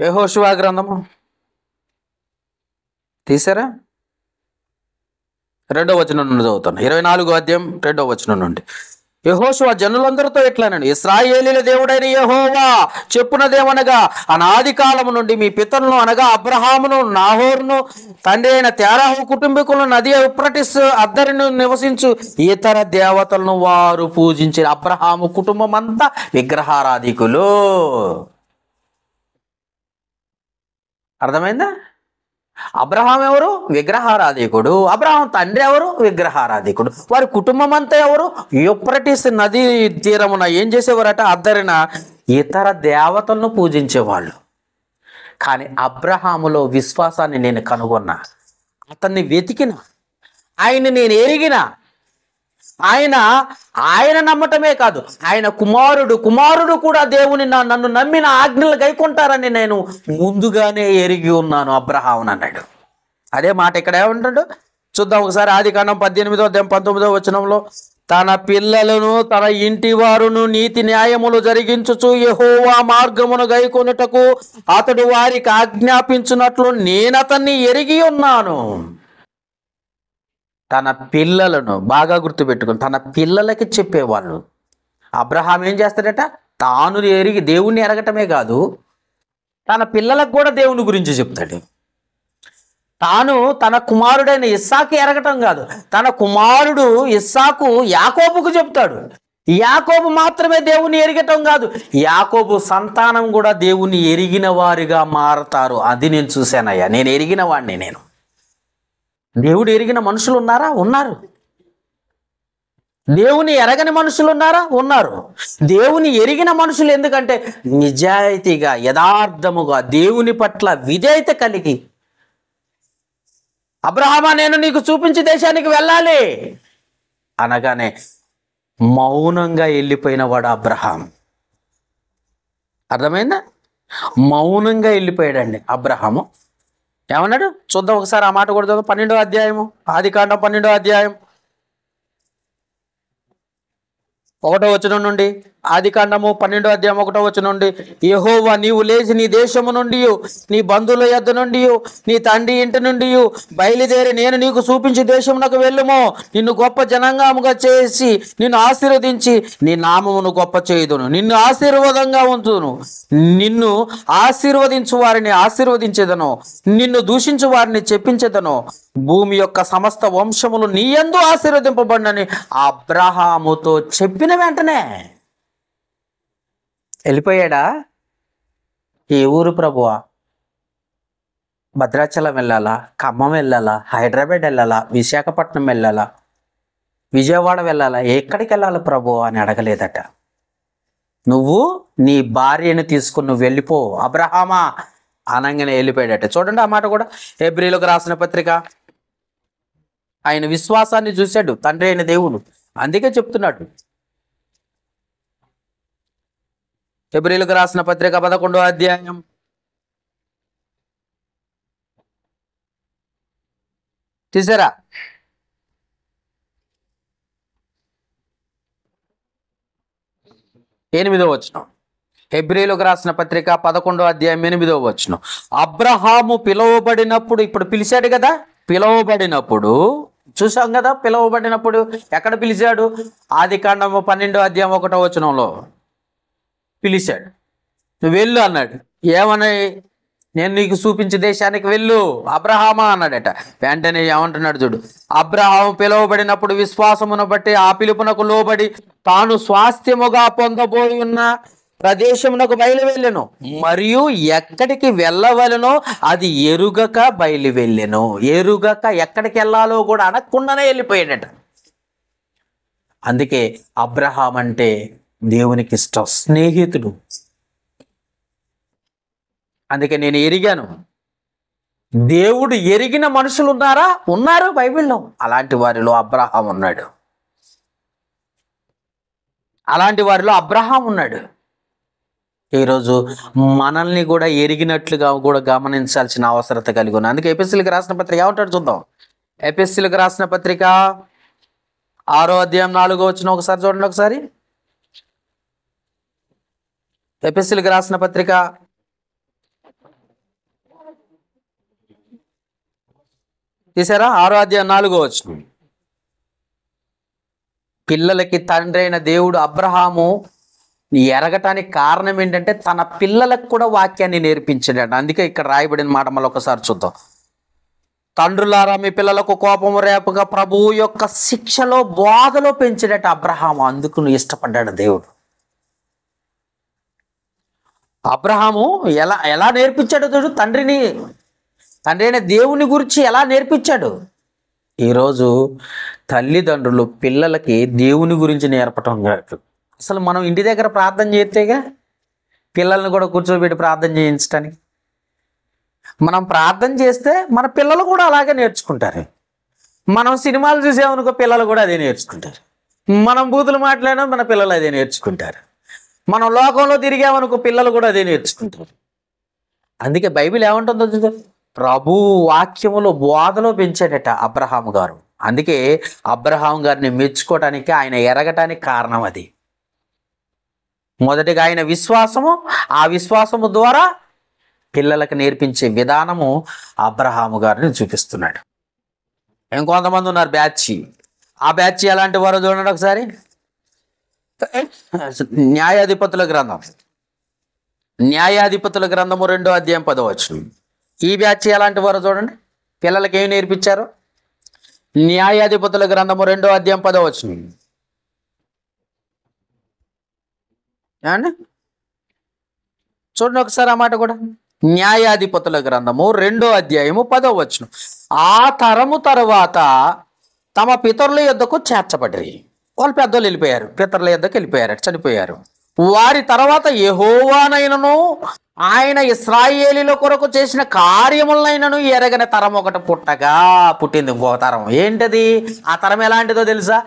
యెహోషువ గ్రంథము తీసారా? 2వ వచనం నుండి చదువుతాను. 24వ అధ్యాయం 2వ వచనం నుండి. యెహోషువ జనులందరితో ఇట్లానండి, ఇశ్రాయేలీల దేవుడైన యెహోవా చెప్పునదేమనగా, అనాది కాలము నుండి మీ పితరులను అనగా అబ్రహామును, నాహోరును, తండ్రి అయిన తేరాహు కుటుంబీకులను, నది యూఫ్రటీస్ అద్దరిని నివసించు ఇతర దేవతలను వారు పూజించిన. అబ్రహాము కుటుంబం అంతా విగ్రహారాధికులు. అర్థమైందా? అబ్రహాం ఎవరు? విగ్రహారాధికుడు. అబ్రహాం తండ్రి ఎవరు? విగ్రహారాధికుడు. వారి కుటుంబం అంతా ఎవరు? యూఫ్రటీస్ నది తీరమున ఏం చేసేవారట? అద్దరిన ఇతర దేవతలను పూజించేవాళ్ళు. కానీ అబ్రహాములో విశ్వాసాన్ని నేను కనుగొన్నా, అతన్ని వెతికిన, ఆయన్ని నేను ఎరిగిన. ఆయన నమ్మటమే కాదు, ఆయన కుమారుడు కూడా దేవుని నన్ను నమ్మిన ఆజ్ఞలు గైకొంటారని నేను ముందుగానే ఎరిగి ఉన్నాను అబ్రహాం అన్నాడు. అదే మాట ఇక్కడ ఏమంటాడు చూద్దాం ఒకసారి. ఆదికాండం 18:19 వచనంలో, తన పిల్లలను తన ఇంటి వారును నీతి న్యాయములు జరిగించుచు యెహోవా మార్గమును గైకొనుటకు అతడు వారికి ఆజ్ఞాపించున్నట్లు నేనతన్ని ఎరిగి ఉన్నాను. తన పిల్లలను బాగా గుర్తుపెట్టుకుని తన పిల్లలకి చెప్పేవాళ్ళు. అబ్రహాం ఏం చేస్తాడట? తాను ఎరిగి దేవుణ్ణి ఎరగటమే కాదు, తన పిల్లలకు కూడా దేవుని గురించి చెప్తాడు. తాను తన కుమారుడైన ఇస్సాకు ఎరగటం కాదు, తన కుమారుడు ఇస్సాకు యాకోబుకు చెప్తాడు. యాకోబు మాత్రమే దేవుని ఎరగటం కాదు, యాకోబు సంతానం కూడా దేవుని ఎరిగిన వారిగా మారతారు. అది నేను చూశానయ్యా, నేను ఎరిగిన వాడిని. నేను దేవుడు ఎరిగిన మనుషులు ఉన్నారా? ఉన్నారు. దేవుని ఎరగని మనుషులు ఉన్నారా? ఉన్నారు. దేవుని ఎరిగిన మనుషులు ఎందుకంటే నిజాయితీగా, యథార్థముగా, దేవుని పట్ల విధేయత కలిగి, అబ్రహామా నేను నీకు చూపించి దేశానికి వెళ్ళాలి అనగానే మౌనంగా వెళ్ళిపోయిన వాడు అబ్రహాం. అర్థమైందా? మౌనంగా వెళ్ళిపోయాడండి అబ్రహాము. ఏమన్నాడు చూద్దాం ఒకసారి. ఆ మాట కూడా చదువు. 12వ అధ్యాయము, ఆదికాండం 12వ అధ్యాయం 1వ వచనం నుండి. ఆదికాండము 12వ అధ్యాయం 1వ వచనం నుండి, యెహోవా నీవు లేచి నీ దేశము నుండి, నీ బంధువుల యొద్ద నుండి, నీ తండ్రి ఇంటి నుండి బయలుదేరి నేను నీకు చూపించి దేశమునకు వెళ్ళుము. నిన్ను గొప్ప జనాంగముగా చేసి నిన్ను ఆశీర్వదించి నీ నామమును గొప్ప చేయుదును. నిన్ను ఆశీర్వాదంగా ఉంచును. నిన్ను ఆశీర్వదించు వారిని ఆశీర్వదించేదను, నిన్ను దూషించు వారిని చెప్పించేదను. భూమి యొక్క సమస్త వంశములు నీ యందు ఆశీర్వదింపబడినని అబ్రహాముతో చెప్పిన వెంటనే వెళ్ళిపోయాడా? ఏ ఊరు ప్రభువా? భద్రాచలం వెళ్ళాలా? ఖమ్మం వెళ్ళాలా? హైదరాబాద్ వెళ్ళాలా? విశాఖపట్నం వెళ్ళాలా? విజయవాడ వెళ్ళాలా? ఎక్కడికి వెళ్ళాలి ప్రభు అని అడగలేదట. నువ్వు నీ భార్యను తీసుకుని నువ్వు వెళ్ళిపో అబ్రహామా అనగానే వెళ్ళిపోయాడట. చూడండి ఆ మాట కూడా. హెబ్రీయులకు రాసిన పత్రిక. ఆయన విశ్వాసాన్ని చూశాడు తండ్రి అయిన దేవుడు, అందుకే చెప్తున్నాడు. హెబ్రీయులకు రాసిన పత్రిక 11వ అధ్యాయం తీసారా? 8వ వచనం. హెబ్రీయులకు రాసిన పత్రిక 11వ అధ్యాయం 8వ వచనం. అబ్రహాము పిలువబడినప్పుడు, ఇప్పుడు పిలిచాడు కదా, పిలువబడినప్పుడు చూసాం కదా. పిలువబడినప్పుడు ఎక్కడ పిలిచాడు? ఆదికాండము 12వ అధ్యాయం 1వ వచనంలో పిలిచాడు. నువ్వు వెళ్ళు అన్నాడు. ఏమని? నేను నీకు చూపించే దేశానికి వెళ్ళు అబ్రహామా అన్నాడట. వెంటనే ఏమంటున్నాడు చూడు. అబ్రహాము పిలువబడినప్పుడు విశ్వాసమును బట్టి ఆ పిలుపునకు లోబడి తాను స్వాస్థ్యముగా పొందబోయి ఉన్న ప్రదేశమునకు బయలు వెళ్ళెను, మరియు ఎక్కడికి వెళ్ళవలెనో అది ఎరుగక బయలు వెళ్ళెను. ఎరుగక ఎక్కడికి వెళ్ళాలో కూడా అనకుండానే వెళ్ళిపోయాడట. అందుకే అబ్రహాం అంటే దేవునికి ఇష్టం, స్నేహితుడు. అందుకే నేను ఎరిగాను. దేవుడు ఎరిగిన మనుషులు ఉన్నారా? ఉన్నారు బైబిల్లో. అలాంటి వారిలో అబ్రహాం ఉన్నాడు. అలాంటి వారిలో అబ్రహాం ఉన్నాడు. ఈరోజు మనల్ని కూడా ఎరిగినట్లుగా కూడా గమనించాల్సిన అవసరత కలిగి ఉంది. అందుకే ఎఫెసీయులకు రాసిన పత్రిక ఏమంటాడు చూద్దాం. ఎఫెసీయులకు రాసిన పత్రిక 6వ అధ్యాయం 4వ వచనం ఒకసారి చూడండి. ఒకసారి ఎఫెసీయులకు రాసిన పత్రిక 6వ అధ్యాయం 4వ వచనం. పిల్లలకి తండ్రి అయిన దేవుడు అబ్రహాము ఎరగటానికి కారణం ఏంటంటే తన పిల్లలకు కూడా వాక్యాన్ని నేర్పించాడు. అందుకే ఇక్కడ రాయబడిన మాట మళ్ళీ ఒకసారి చూద్దాం. తండ్రులారా మీ పిల్లలకు కోపము రేపగా ప్రభువు యొక్క శిక్షలో బోధలో పెంచాడట అబ్రహాము. అందుకు ఇష్టపడ్డాడు దేవుడు. అబ్రహాము ఎలా ఎలా నేర్పించాడు చూడు, తండ్రి అయిన దేవుని గురించి ఎలా నేర్పించాడు. ఈరోజు తల్లిదండ్రులు పిల్లలకి దేవుని గురించి నేర్పటం కాదు. అసలు మనం ఇంటి దగ్గర ప్రార్థన చేస్తేగా పిల్లల్ని కూడా కూర్చోబెట్టి ప్రార్థన చేయించడానికి. మనం ప్రార్థన చేస్తే మన పిల్లలు కూడా అలాగే నేర్చుకుంటారు. మనం సినిమాలు చూసామనుకో పిల్లలు కూడా అదే నేర్చుకుంటారు. మనం బూతులు మాట్లాడినా మన పిల్లలు అదే నేర్చుకుంటారు. మనం లోకంలో తిరిగామనుకో పిల్లలు కూడా అదే నేర్చుకుంటారు. అందుకే బైబిల్ ఏమంటుందో చూద్దాం, ప్రభు వాక్యములో బోధలో పెంచాడట అబ్రహాము గారు. అందుకే అబ్రహాం గారిని మెచ్చుకోవటానికి, ఆయన ఎరగటానికి కారణం అది. మొదటిగా ఆయన విశ్వాసము, ఆ విశ్వాసము ద్వారా పిల్లలకు నేర్పించే విధానము అబ్రహాము గారిని చూపిస్తున్నాడు. ఇంకొంతమంది ఉన్నారు బ్యాచ్. ఆ బ్యాచ్ ఎలాంటి వారో చూడండి ఒకసారి. న్యాయాధిపతుల గ్రంథం, న్యాయాధిపతుల గ్రంథము 2వ అధ్యాయం 10వ వచనం. ఈ బ్యాచ్ ఎలాంటి వారో చూడండి. పిల్లలకి ఏమి నేర్పించారు? న్యాయాధిపతుల గ్రంథము 2వ అధ్యాయం 10వ వచనం. చూడండి ఒకసారి ఆ మాట కూడా. న్యాయాధిపతుల గ్రంథము 2వ అధ్యాయము 10వ వచనం. ఆ తరము తరువాత తమ పితరుల యొద్దకు చేర్చబడ్డారు. వాళ్ళు పెద్దోళ్ళు వెళ్ళిపోయారు, పితరుల యొద్దకు వెళ్ళిపోయారు, చనిపోయారు. వారి తర్వాత యెహోవానైనను ఆయన ఇశ్రాయేలీల కొరకు చేసిన కార్యములనైనను ఎరగని తరం ఒకటి పుట్టింది. ఇంకో తరం. ఏంటది? ఆ తరం ఎలాంటిదో తెలుసా?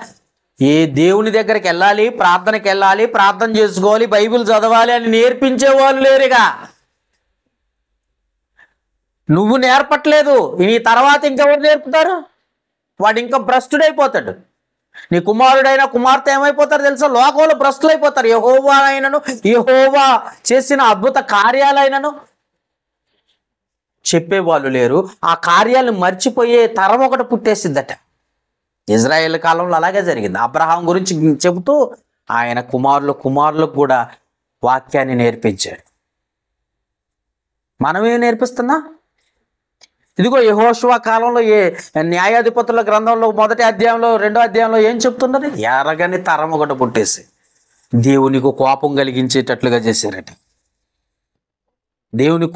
ఏ దేవుని దగ్గరికి వెళ్ళాలి, ప్రార్థనకి వెళ్ళాలి, ప్రార్థన చేసుకోవాలి, బైబిల్ చదవాలి అని నేర్పించే వాళ్ళు లేరుగా. నువ్వు నేర్పట్లేదు, నీ తర్వాత ఇంకెవరు నేర్పుతారు? వాడు ఇంకా భ్రష్టుడైపోతాడు. నీ కుమారుడైనా కుమార్తె ఏమైపోతారు తెలుసా? లోకంలో భ్రష్టులైపోతారు. యెహోవా అయినను, యెహోవా చేసిన అద్భుత కార్యాలైనను చెప్పేవాళ్ళు లేరు. ఆ కార్యాలను మర్చిపోయే తరం ఒకటి పుట్టేసిద్దట. ఇజ్రాయేల్ కాలంలో అలాగే జరిగింది. అబ్రహాం గురించి చెబుతూ ఆయన కుమారులకు కూడా వాక్యాన్ని నేర్పించాడు. మనమేం నేర్పిస్తున్నా? ఇదిగో యెహోషువ కాలంలో న్యాయాధిపతుల గ్రంథంలో 1వ అధ్యాయంలో 2వ అధ్యాయంలో ఏం చెప్తున్నది? ఎరగని తరం ఒకటి పుట్టేసి దేవునికి కోపం కలిగించేటట్లుగా చేశారట. దేవుని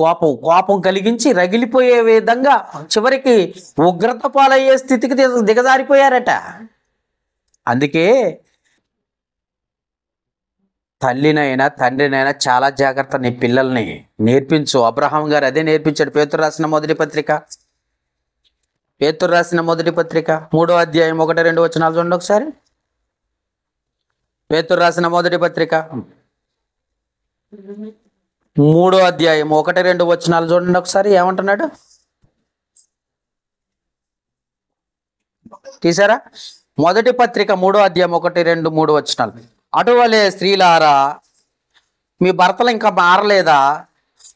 కోపం కలిగించి రగిలిపోయే విధంగా చివరికి ఉగ్రత పాలయ్యే స్థితికి దిగజారిపోయారట. అందుకే తల్లినైనా తండ్రినైనా చాలా జాగ్రత్త నీ పిల్లల్ని నేర్పించు. అబ్రహాం గారు అదే నేర్పించాడు. పేతురు రాసిన మొదటి పత్రిక 3వ అధ్యాయం 1-2 వచనాలు చూడండి ఒకసారి. పేతురు రాసిన మొదటి పత్రిక 3వ అధ్యాయం 1-2 వచనాలు చూడండి ఒకసారి. ఏమంటున్నాడు? తీసారా? మొదటి పత్రిక 3వ అధ్యాయం 1-2-3 వచనాలు. అటువలే స్త్రీలారా, మీ భర్తలు ఇంకా మారలేదా?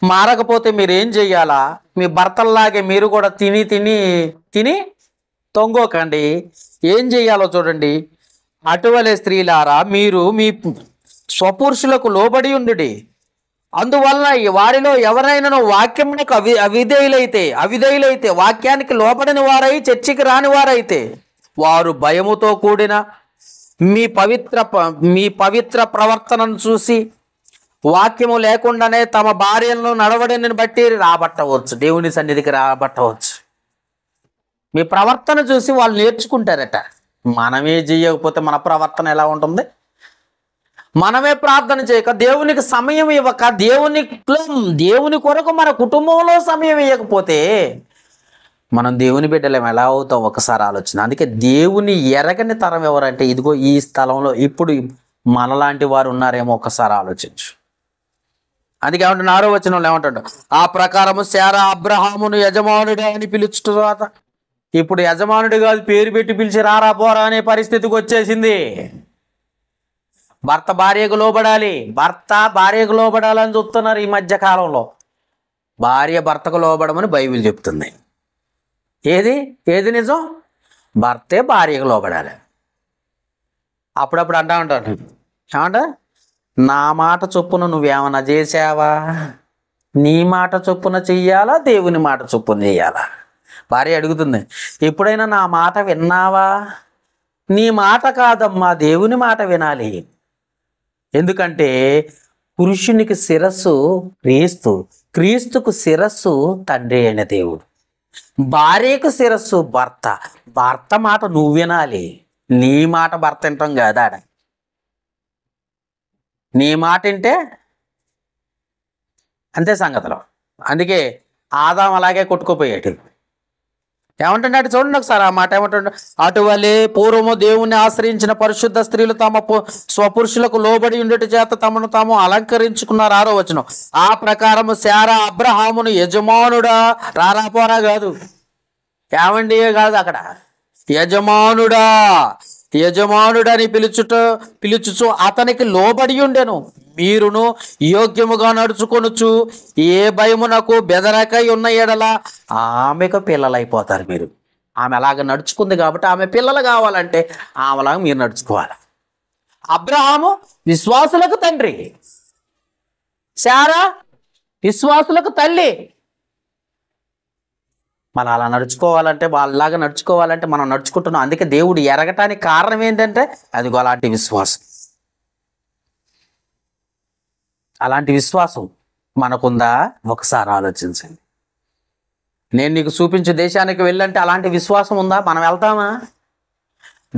మారకపోతే మీరేం చెయ్యాలా? మీ భర్తల్లాగే మీరు కూడా తిని తొంగోకండి. ఏం చెయ్యాలో చూడండి. అటువలే స్త్రీలారా, మీరు మీ స్వపురుషులకు లోబడి ఉండుడి. అందువలన వారిలో ఎవరైనా వాక్యమునకు అవిధేయులైతే వాక్యానికి లోబడిన వారై చర్చికి రాని వారైతే వారు భయముతో కూడిన మీ పవిత్ర ప్రవర్తనను చూసి వాక్యము లేకుండానే తమ భార్యలను నడవడిని బట్టి రాబట్టవచ్చు, దేవుని సన్నిధికి రాబట్టవచ్చు. మీ ప్రవర్తన చూసి వాళ్ళు నేర్చుకుంటారట. మనమే చేయకపోతే మన ప్రవర్తన ఎలా ఉంటుంది? మనమే ప్రార్థన చేయక, దేవునికి సమయం ఇవ్వక, దేవుని కొరకు మన కుటుంబంలో సమయం ఇవ్వకపోతే మనం దేవుని బిడ్డలం ఎలా అవుతాం? ఒకసారి ఆలోచన. అందుకే దేవుని ఎరగని తరం ఎవరంటే ఇదిగో ఈ స్థలంలో ఇప్పుడు మనలాంటి వారు ఉన్నారేమో ఒకసారి ఆలోచించు. అందుకే ఏమంటున్నా 6వ వచనంలో ఏమంటాడు? ఆ ప్రకారము శారా అబ్రహామును యజమానుడు అని పిలుచుట తర్వాత ఇప్పుడు యజమానుడు కాదు, పేరు పెట్టి పిలిచి రారా పోరా అనే పరిస్థితికి వచ్చేసింది. భర్త భార్యకు లోబడాలని చెప్తున్నారు ఈ మధ్య కాలంలో. భార్య భర్తకు లోబడమని బైబిల్ చెప్తుంది. ఏది నిజం? భర్తే భార్యకు లోబడాలి. అప్పుడప్పుడు అంటా ఉంటాను, ఏమంట, నా మాట చొప్పున నువ్వేమన్నా చేసావా? నీ మాట చొప్పున చెయ్యాలా, దేవుని మాట చొప్పున చెయ్యాలా? భార్య అడుగుతుంది, ఎప్పుడైనా నా మాట విన్నావా? నీ మాట కాదమ్మా, దేవుని మాట వినాలి. ఎందుకంటే పురుషునికి శిరస్సు క్రీస్తు, క్రీస్తుకు శిరస్సు తండ్రి అయిన దేవుడు, భార్యకు శిరస్సు భర్త, భర్త మాట నువ్వు వినాలి. నీ మాట భర్త వింటాం కాదా? నీ మాట వింటే అంతే సంగతులు. అందుకే ఆదాం అలాగే కొట్టుకుపోయాడు. ఏమంటున్నాడు చూడండి ఒకసారి ఆ మాట ఏమంటున్నాడు, అటువలే పూర్వము దేవుణ్ణి ఆశ్రయించిన పరిశుద్ధ స్త్రీలు తమ స్వపురుషులకు లోబడి ఉండేటి చేత తమను తాము అలంకరించుకున్నారు. 6వ వచనం, ఆ ప్రకారము శారా అబ్రహామును యజమానుడా, రారాపోరా కాదు, ఏమండి కాదు, అక్కడ యజమానుడా, యజమానుడని పిలుచుచు అతనికి లోబడి ఉండెను. మీరును యోగ్యముగా నడుచుకొనుచు ఏ భయమునకు బెదరకై ఉన్న ఎడల ఆమెకు పిల్లలైపోతారు మీరు. ఆమె అలాగ నడుచుకుంది కాబట్టి ఆమె పిల్లలు కావాలంటే ఆమెలాగా మీరు నడుచుకోవాలి. అబ్రహాము విశ్వాసులకు తండ్రి, శారా విశ్వాసులకు తల్లి. మనం అలా నడుచుకోవాలంటే, వాళ్ళలాగా నడుచుకోవాలంటే మనం నడుచుకుంటున్నాం. అందుకే దేవుడు ఎరగటానికి కారణం ఏంటంటే అదిగో అలాంటి విశ్వాసం. అలాంటి విశ్వాసం మనకుందా? ఒకసారి ఆలోచించండి. నేను నీకు చూపించే దేశానికి వెళ్ళంటే అలాంటి విశ్వాసం ఉందా? మనం వెళ్తామా?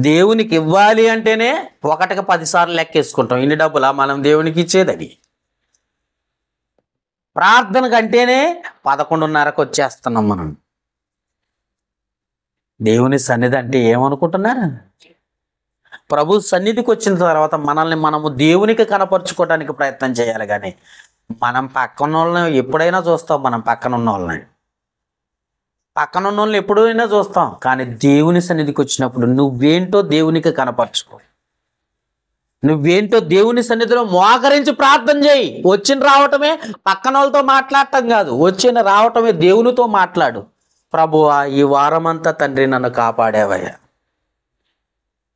దేవునికి ఇవ్వాలి అంటేనే 1కి 10 సార్లు లెక్కేసుకుంటాం, ఇన్ని డబ్బులా మనం దేవునికి ఇచ్చేదని. ప్రార్థన కంటేనే 11:30కు వచ్చేస్తున్నాం మనం. దేవుని సన్నిధి అంటే ఏమనుకుంటున్నారు? ప్రభు సన్నిధికి వచ్చిన తర్వాత మనల్ని మనము దేవునికి కనపరుచుకోవడానికి ప్రయత్నం చేయాలి. కానీ మనం పక్కన వాళ్ళని ఎప్పుడైనా చూస్తాం, మనం పక్కన ఉన్న వాళ్ళని ఎప్పుడైనా చూస్తాం. కానీ దేవుని సన్నిధికి వచ్చినప్పుడు నువ్వేంటో దేవునికి కనపరుచుకో. నువ్వేంటో దేవుని సన్నిధిలో మోకరించి ప్రార్థన చేయి. రావటమే పక్కన వాళ్ళతో మాట్లాడటం కాదు, రావటమే దేవునితో మాట్లాడు. ప్రభువా, ఈ వారమంతా తండ్రి నన్ను కాపాడేవయ్యా,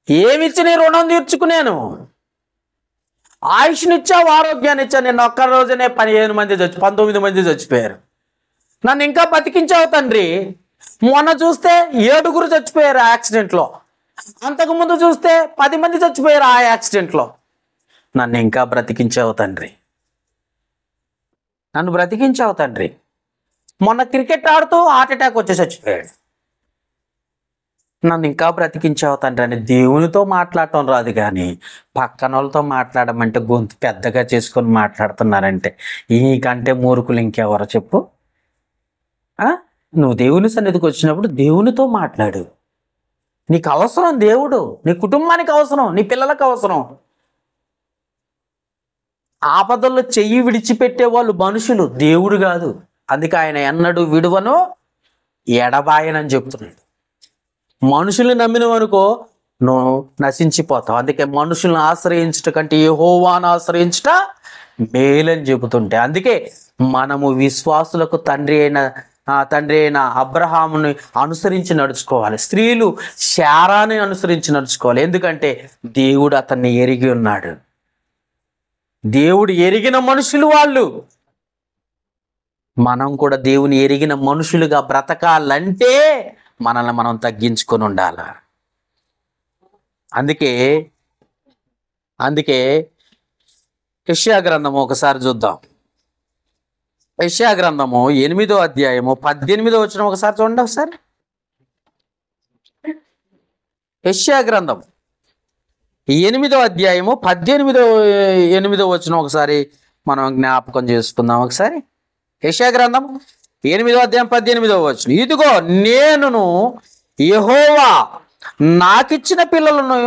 ఏమిచ్చి నీ రుణం తీర్చుకునేను? ఆయుష్నిచ్చావు, ఆరోగ్యాన్ని ఇచ్చా. నేను ఒక్క రోజునే 19 మంది చచ్చిపోయారు. నన్ను ఇంకా బతికించావు తండ్రి. మొన్న చూస్తే 7 చచ్చిపోయారు ఆ యాక్సిడెంట్లో. అంతకుముందు చూస్తే 10 మంది చచ్చిపోయారు ఆ యాక్సిడెంట్లో. నన్ను ఇంకా బ్రతికించావు తండ్రి, నన్ను బ్రతికించావు తండ్రి. మొన్న క్రికెట్ ఆడుతూ హార్ట్ అటాక్ వచ్చి చచ్చిపోయాడు. నన్ను ఇంకా బ్రతికించావు తండ్రి అని దేవునితో మాట్లాడటం రాదు. కానీ పక్కన వాళ్ళతో మాట్లాడమంటే గొంతు పెద్దగా చేసుకొని మాట్లాడుతున్నారంటే ఈకంటే మూర్ఖులు ఇంకెవరో చెప్పు. నువ్వు దేవుని సన్నిధికి వచ్చినప్పుడు దేవునితో మాట్లాడు. నీకు అవసరం దేవుడు, నీ కుటుంబానికి అవసరం, నీ పిల్లలకు అవసరం. ఆపదల్లో చెయ్యి విడిచిపెట్టే వాళ్ళు మనుషులు, దేవుడు కాదు. అందుకే ఆయన ఎన్నడూ విడువను ఎడబాయనని చెప్తున్నాడు. మనుషుల్ని నమ్మినవనుకో నువ్వు నశించిపోతావు. అందుకే మనుషులను ఆశ్రయించుట కంటే యెహోవాను ఆశ్రయించుట మేలని చెబుతుంటే, అందుకే మనము విశ్వాసులకు తండ్రి అయిన అబ్రహాముని అనుసరించి నడుచుకోవాలి. స్త్రీలు శారాని అనుసరించి నడుచుకోవాలి. ఎందుకంటే దేవుడు అతన్ని ఎరిగి ఉన్నాడు. దేవుడు ఎరిగిన మనుషులు వాళ్ళు. మనం కూడా దేవుని ఎరిగిన మనుషులుగా బ్రతకాలంటే మనల్ని మనం తగ్గించుకొని ఉండాలి. అందుకే యెషయా గ్రంథము ఒకసారి చూద్దాం. యెషయా గ్రంథము 8వ అధ్యాయము 18వ వచనం ఒకసారి చూడండి. ఒకసారి యెషయా గ్రంథం 8వ అధ్యాయము 8వ వచనం ఒకసారి మనం జ్ఞాపకం చేసుకుందాం. ఒకసారి యెషయా గ్రంథం 8వ అధ్యాయం 18వ వచనం, ఇదిగో నేనును యెహోవా, నాకిచ్చిన పిల్లలను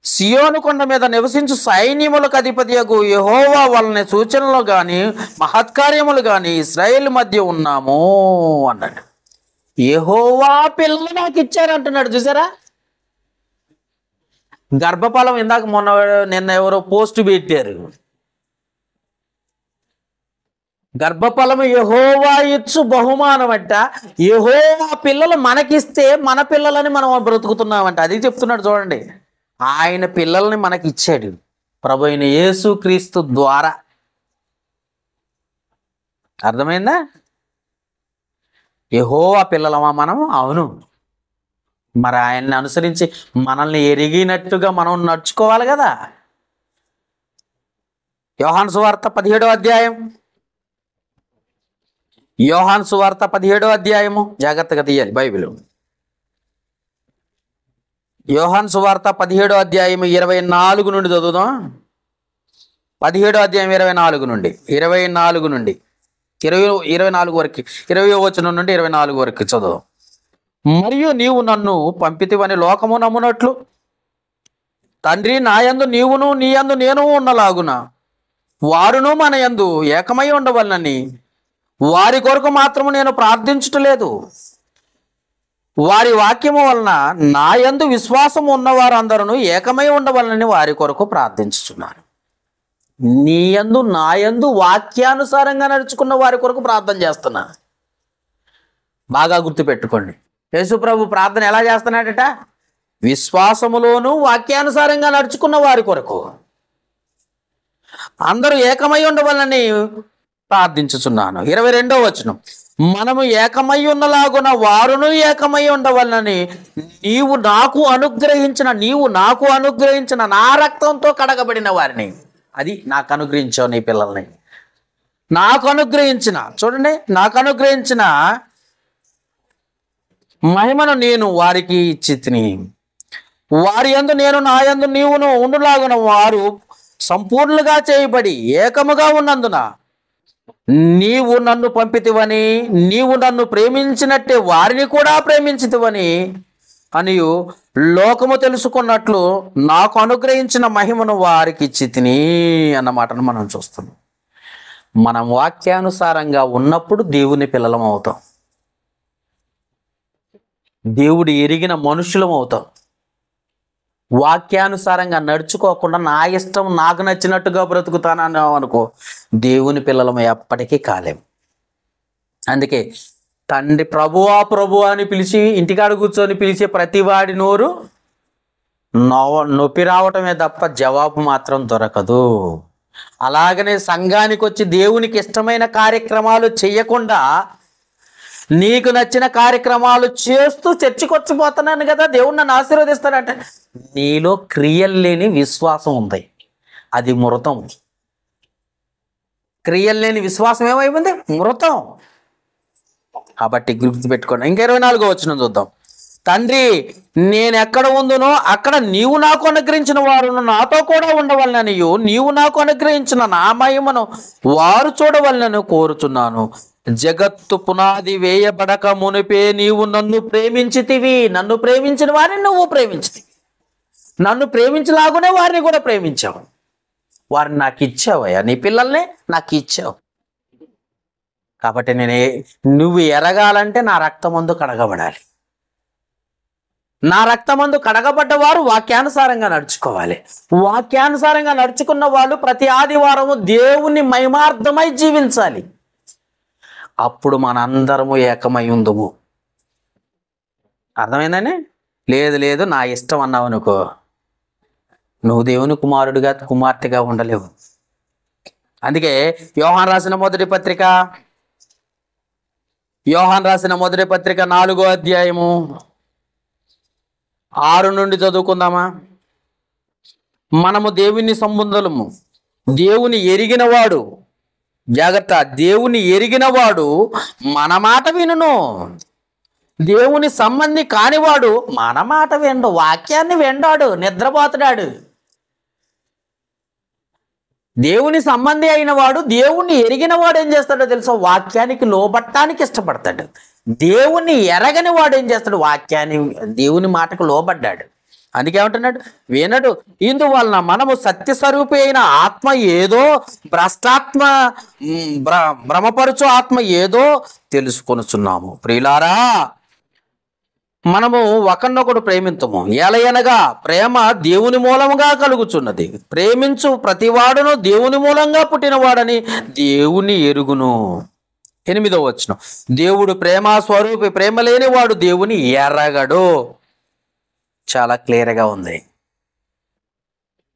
సియోను కొండ మీద నివసించు సైన్యములకు అధిపతియగు యెహోవా వలన సూచనలు గాని మహత్కార్యములు గాని ఇశ్రాయేలు మధ్య ఉన్నాము అన్నాడు. యెహోవా పిల్లలు నాకు ఇచ్చారంటున్నాడు. చూసారా, గర్భఫలం ఇందాక నిన్న ఎవరో పోస్ట్ పెట్టారు. గర్భఫలము యెహోవా ఇచ్చు బహుమానం అంట. యెహోవా పిల్లలు మనకిస్తే మన పిల్లలని మనం బ్రతుకుతున్నామంట. అది చెప్తున్నాడు చూడండి. ఆయన పిల్లల్ని మనకి ఇచ్చాడు ప్రభు అయిన యేసుక్రీస్తు ద్వారా. అర్థమైందా? యెహోవా పిల్లలమా మనం? అవును. మరి ఆయన్ని అనుసరించి మనల్ని ఎరిగినట్టుగా మనం నడుచుకోవాలి కదా. యోహాను సువార్త 17వ అధ్యాయం, యోహాను సువార్త 17వ అధ్యాయము, జాగ్రత్తగా తీయాలి బైబిల్. యోహాను సువార్త 17వ అధ్యాయం 24 నుండి చదువుదాం. 17వ అధ్యాయం 24 నుండి 24 వరకు, 20వ వచనం నుండి 24 వరకు చదువు. మరియు నీవు నన్ను పంపితివని లోకము నమ్మునట్లు తండ్రి నా యందు నీవును నీ యందు నేను ఉన్నలాగున వారును మన యందు ఏకమై ఉండవలనని వారి కొరకు మాత్రము నేను ప్రార్థించుటలేదు. వారి వాక్యము వలన నా యందు విశ్వాసము ఉన్నవారందరూ ఏకమై ఉండవలనని వారి కొరకు ప్రార్థించుచున్నాను. నీ యందు నా యందు వాక్యానుసారంగా నడుచుకున్న వారి కొరకు ప్రార్థన చేస్తున్నా. బాగా గుర్తుపెట్టుకోండి. యేసుప్రభు ప్రార్థన ఎలా చేస్తున్నాడట? విశ్వాసములోను వాక్యానుసారంగా నడుచుకున్న వారి కొరకు అందరూ ఏకమై ఉండవలనని ప్రార్థించుచున్నాను. 22వ వచనం, మనము ఏకమై ఉన్నలాగున వారును ఏకమై ఉండవలనని నీవు నాకు అనుగ్రహించిన నా రక్తంతో కడగబడిన వారిని, అది నాకు అనుగ్రహించావు నీ పిల్లల్ని, నాకు అనుగ్రహించిన, చూడండి, నాకు అనుగ్రహించిన మహిమను నేను వారికి ఇచ్చి తిని వారి యందు నేను నా యందు నీవును ఉండులాగున వారు సంపూర్ణంగా చేయబడి ఏకముగా ఉన్నందున నీవు నన్ను పంపితివని నీవు నన్ను ప్రేమించినట్టే వారిని కూడా ప్రేమించితివని అనియు లోకము తెలుసుకున్నట్లు నాకు అనుగ్రహించిన మహిమను వారికి ఇచ్చి తిని అన్న మాటను మనం చూస్తున్నాం. మనం వాక్యానుసారంగా ఉన్నప్పుడు దేవుని పిల్లలం అవుతాం, దేవుడు ఎరిగిన మనుషులం అవుతాం. వాక్యానుసారంగా నడుచుకోకుండా నా ఇష్టం నాకు నచ్చినట్టుగా బ్రతుకుతానన్నావు అనుకో, దేవుని పిల్లలం ఎప్పటికీ కాలేం. అందుకే తండ్రి ప్రభువా ప్రభువా అని పిలిచి ఇంటికాడ కూర్చొని పిలిచే ప్రతివాడి నోరు నొప్పి రావటమే తప్ప జవాబు మాత్రం దొరకదు. అలాగనే సంఘానికి వచ్చి దేవునికి ఇష్టమైన కార్యక్రమాలు చేయకుండా నీకు నచ్చిన కార్యక్రమాలు చేస్తూ చర్చికి వచ్చిపోతున్నాను కదా, దేవుడు నన్ను ఆశీర్వదిస్తాడంటే నీలో క్రియలు లేని విశ్వాసం ఉంది, అది మృతం. క్రియలు లేని విశ్వాసం ఏమైంది? మృతం. కాబట్టి గుర్తుపెట్టుకోండి. ఇంకా 24వ వచనం చూద్దాం. తండ్రి నేను ఎక్కడ ఉందునో అక్కడ నీవు నాకు అనుగ్రహించిన వారును నాతో కూడా ఉండవలననియు నీవు నాకు అనుగ్రహించిన నా మహిమను వారు చూడవలనని కోరుచున్నాను. జగత్తు పునాది వేయబడక మునిపే నీవు నన్ను ప్రేమించితివి, నన్ను ప్రేమించిన వారిని నువ్వు ప్రేమించితివి, నన్ను ప్రేమించలాగునే వారిని కూడా ప్రేమించావు. వారిని నాకు ఇచ్చావయ్యా, నీ పిల్లల్ని నాకు ఇచ్చావు. కాబట్టి నువ్వు ఎరగాలంటే నా రక్తమందు కడగబడాలి. నా రక్తమందు కడగబడ్డవారు వాక్యానుసారంగా నడుచుకోవాలి. వాక్యానుసారంగా నడుచుకున్న వాళ్ళు ప్రతి ఆదివారము దేవుని మహిమార్థమై జీవించాలి. అప్పుడు మనందరము ఏకమై ఉందుము. అర్థమైందని? లేదు నా ఇష్టం అన్నావు అనుకో, నువ్వు దేవుని కుమార్తెగా ఉండలేవు. అందుకే యోహాను రాసిన మొదటి పత్రిక 4వ అధ్యాయము 6 నుండి చదువుకుందామా. మనము దేవుని సంబంధులము, దేవుని ఎరిగినవాడు, జాగ్రత్త, దేవుని ఎరిగినవాడు మన మాట వినును, దేవుని సంబంధి కానివాడు మన మాట వినడు, వాక్యాన్ని విండాడు, నిద్రపోతున్నాడు. దేవుని సంబంధి అయిన వాడు, దేవుణ్ణి ఎరిగిన వాడు ఏం చేస్తాడో తెలుసా? వాక్యానికి లోబట్టానికి ఇష్టపడతాడు. దేవుణ్ణి ఎరగని వాడు ఏం చేస్తాడు? దేవుని మాటకు లోబడ్డాడు. అందుకే ఏమంటున్నాడు? వినడు. ఇందువలన మనము సత్యస్వరూపి అయిన ఆత్మ ఏదో భ్రమపరుచు ఆత్మ ఏదో తెలుసుకొనుచున్నాము. ప్రియులారా, మనము ఒకరినొకడు ప్రేమించము. ఎలయనగా ప్రేమ దేవుని మూలముగా కలుగుచున్నది. ప్రేమించు ప్రతివాడును దేవుని మూలంగా పుట్టినవాడని దేవుని ఎరుగును. 8వ వచనం, దేవుడు ప్రేమ స్వరూపి, ప్రేమ లేనివాడు దేవుని ఎరగడు. చాలా క్లియర్గా ఉంది.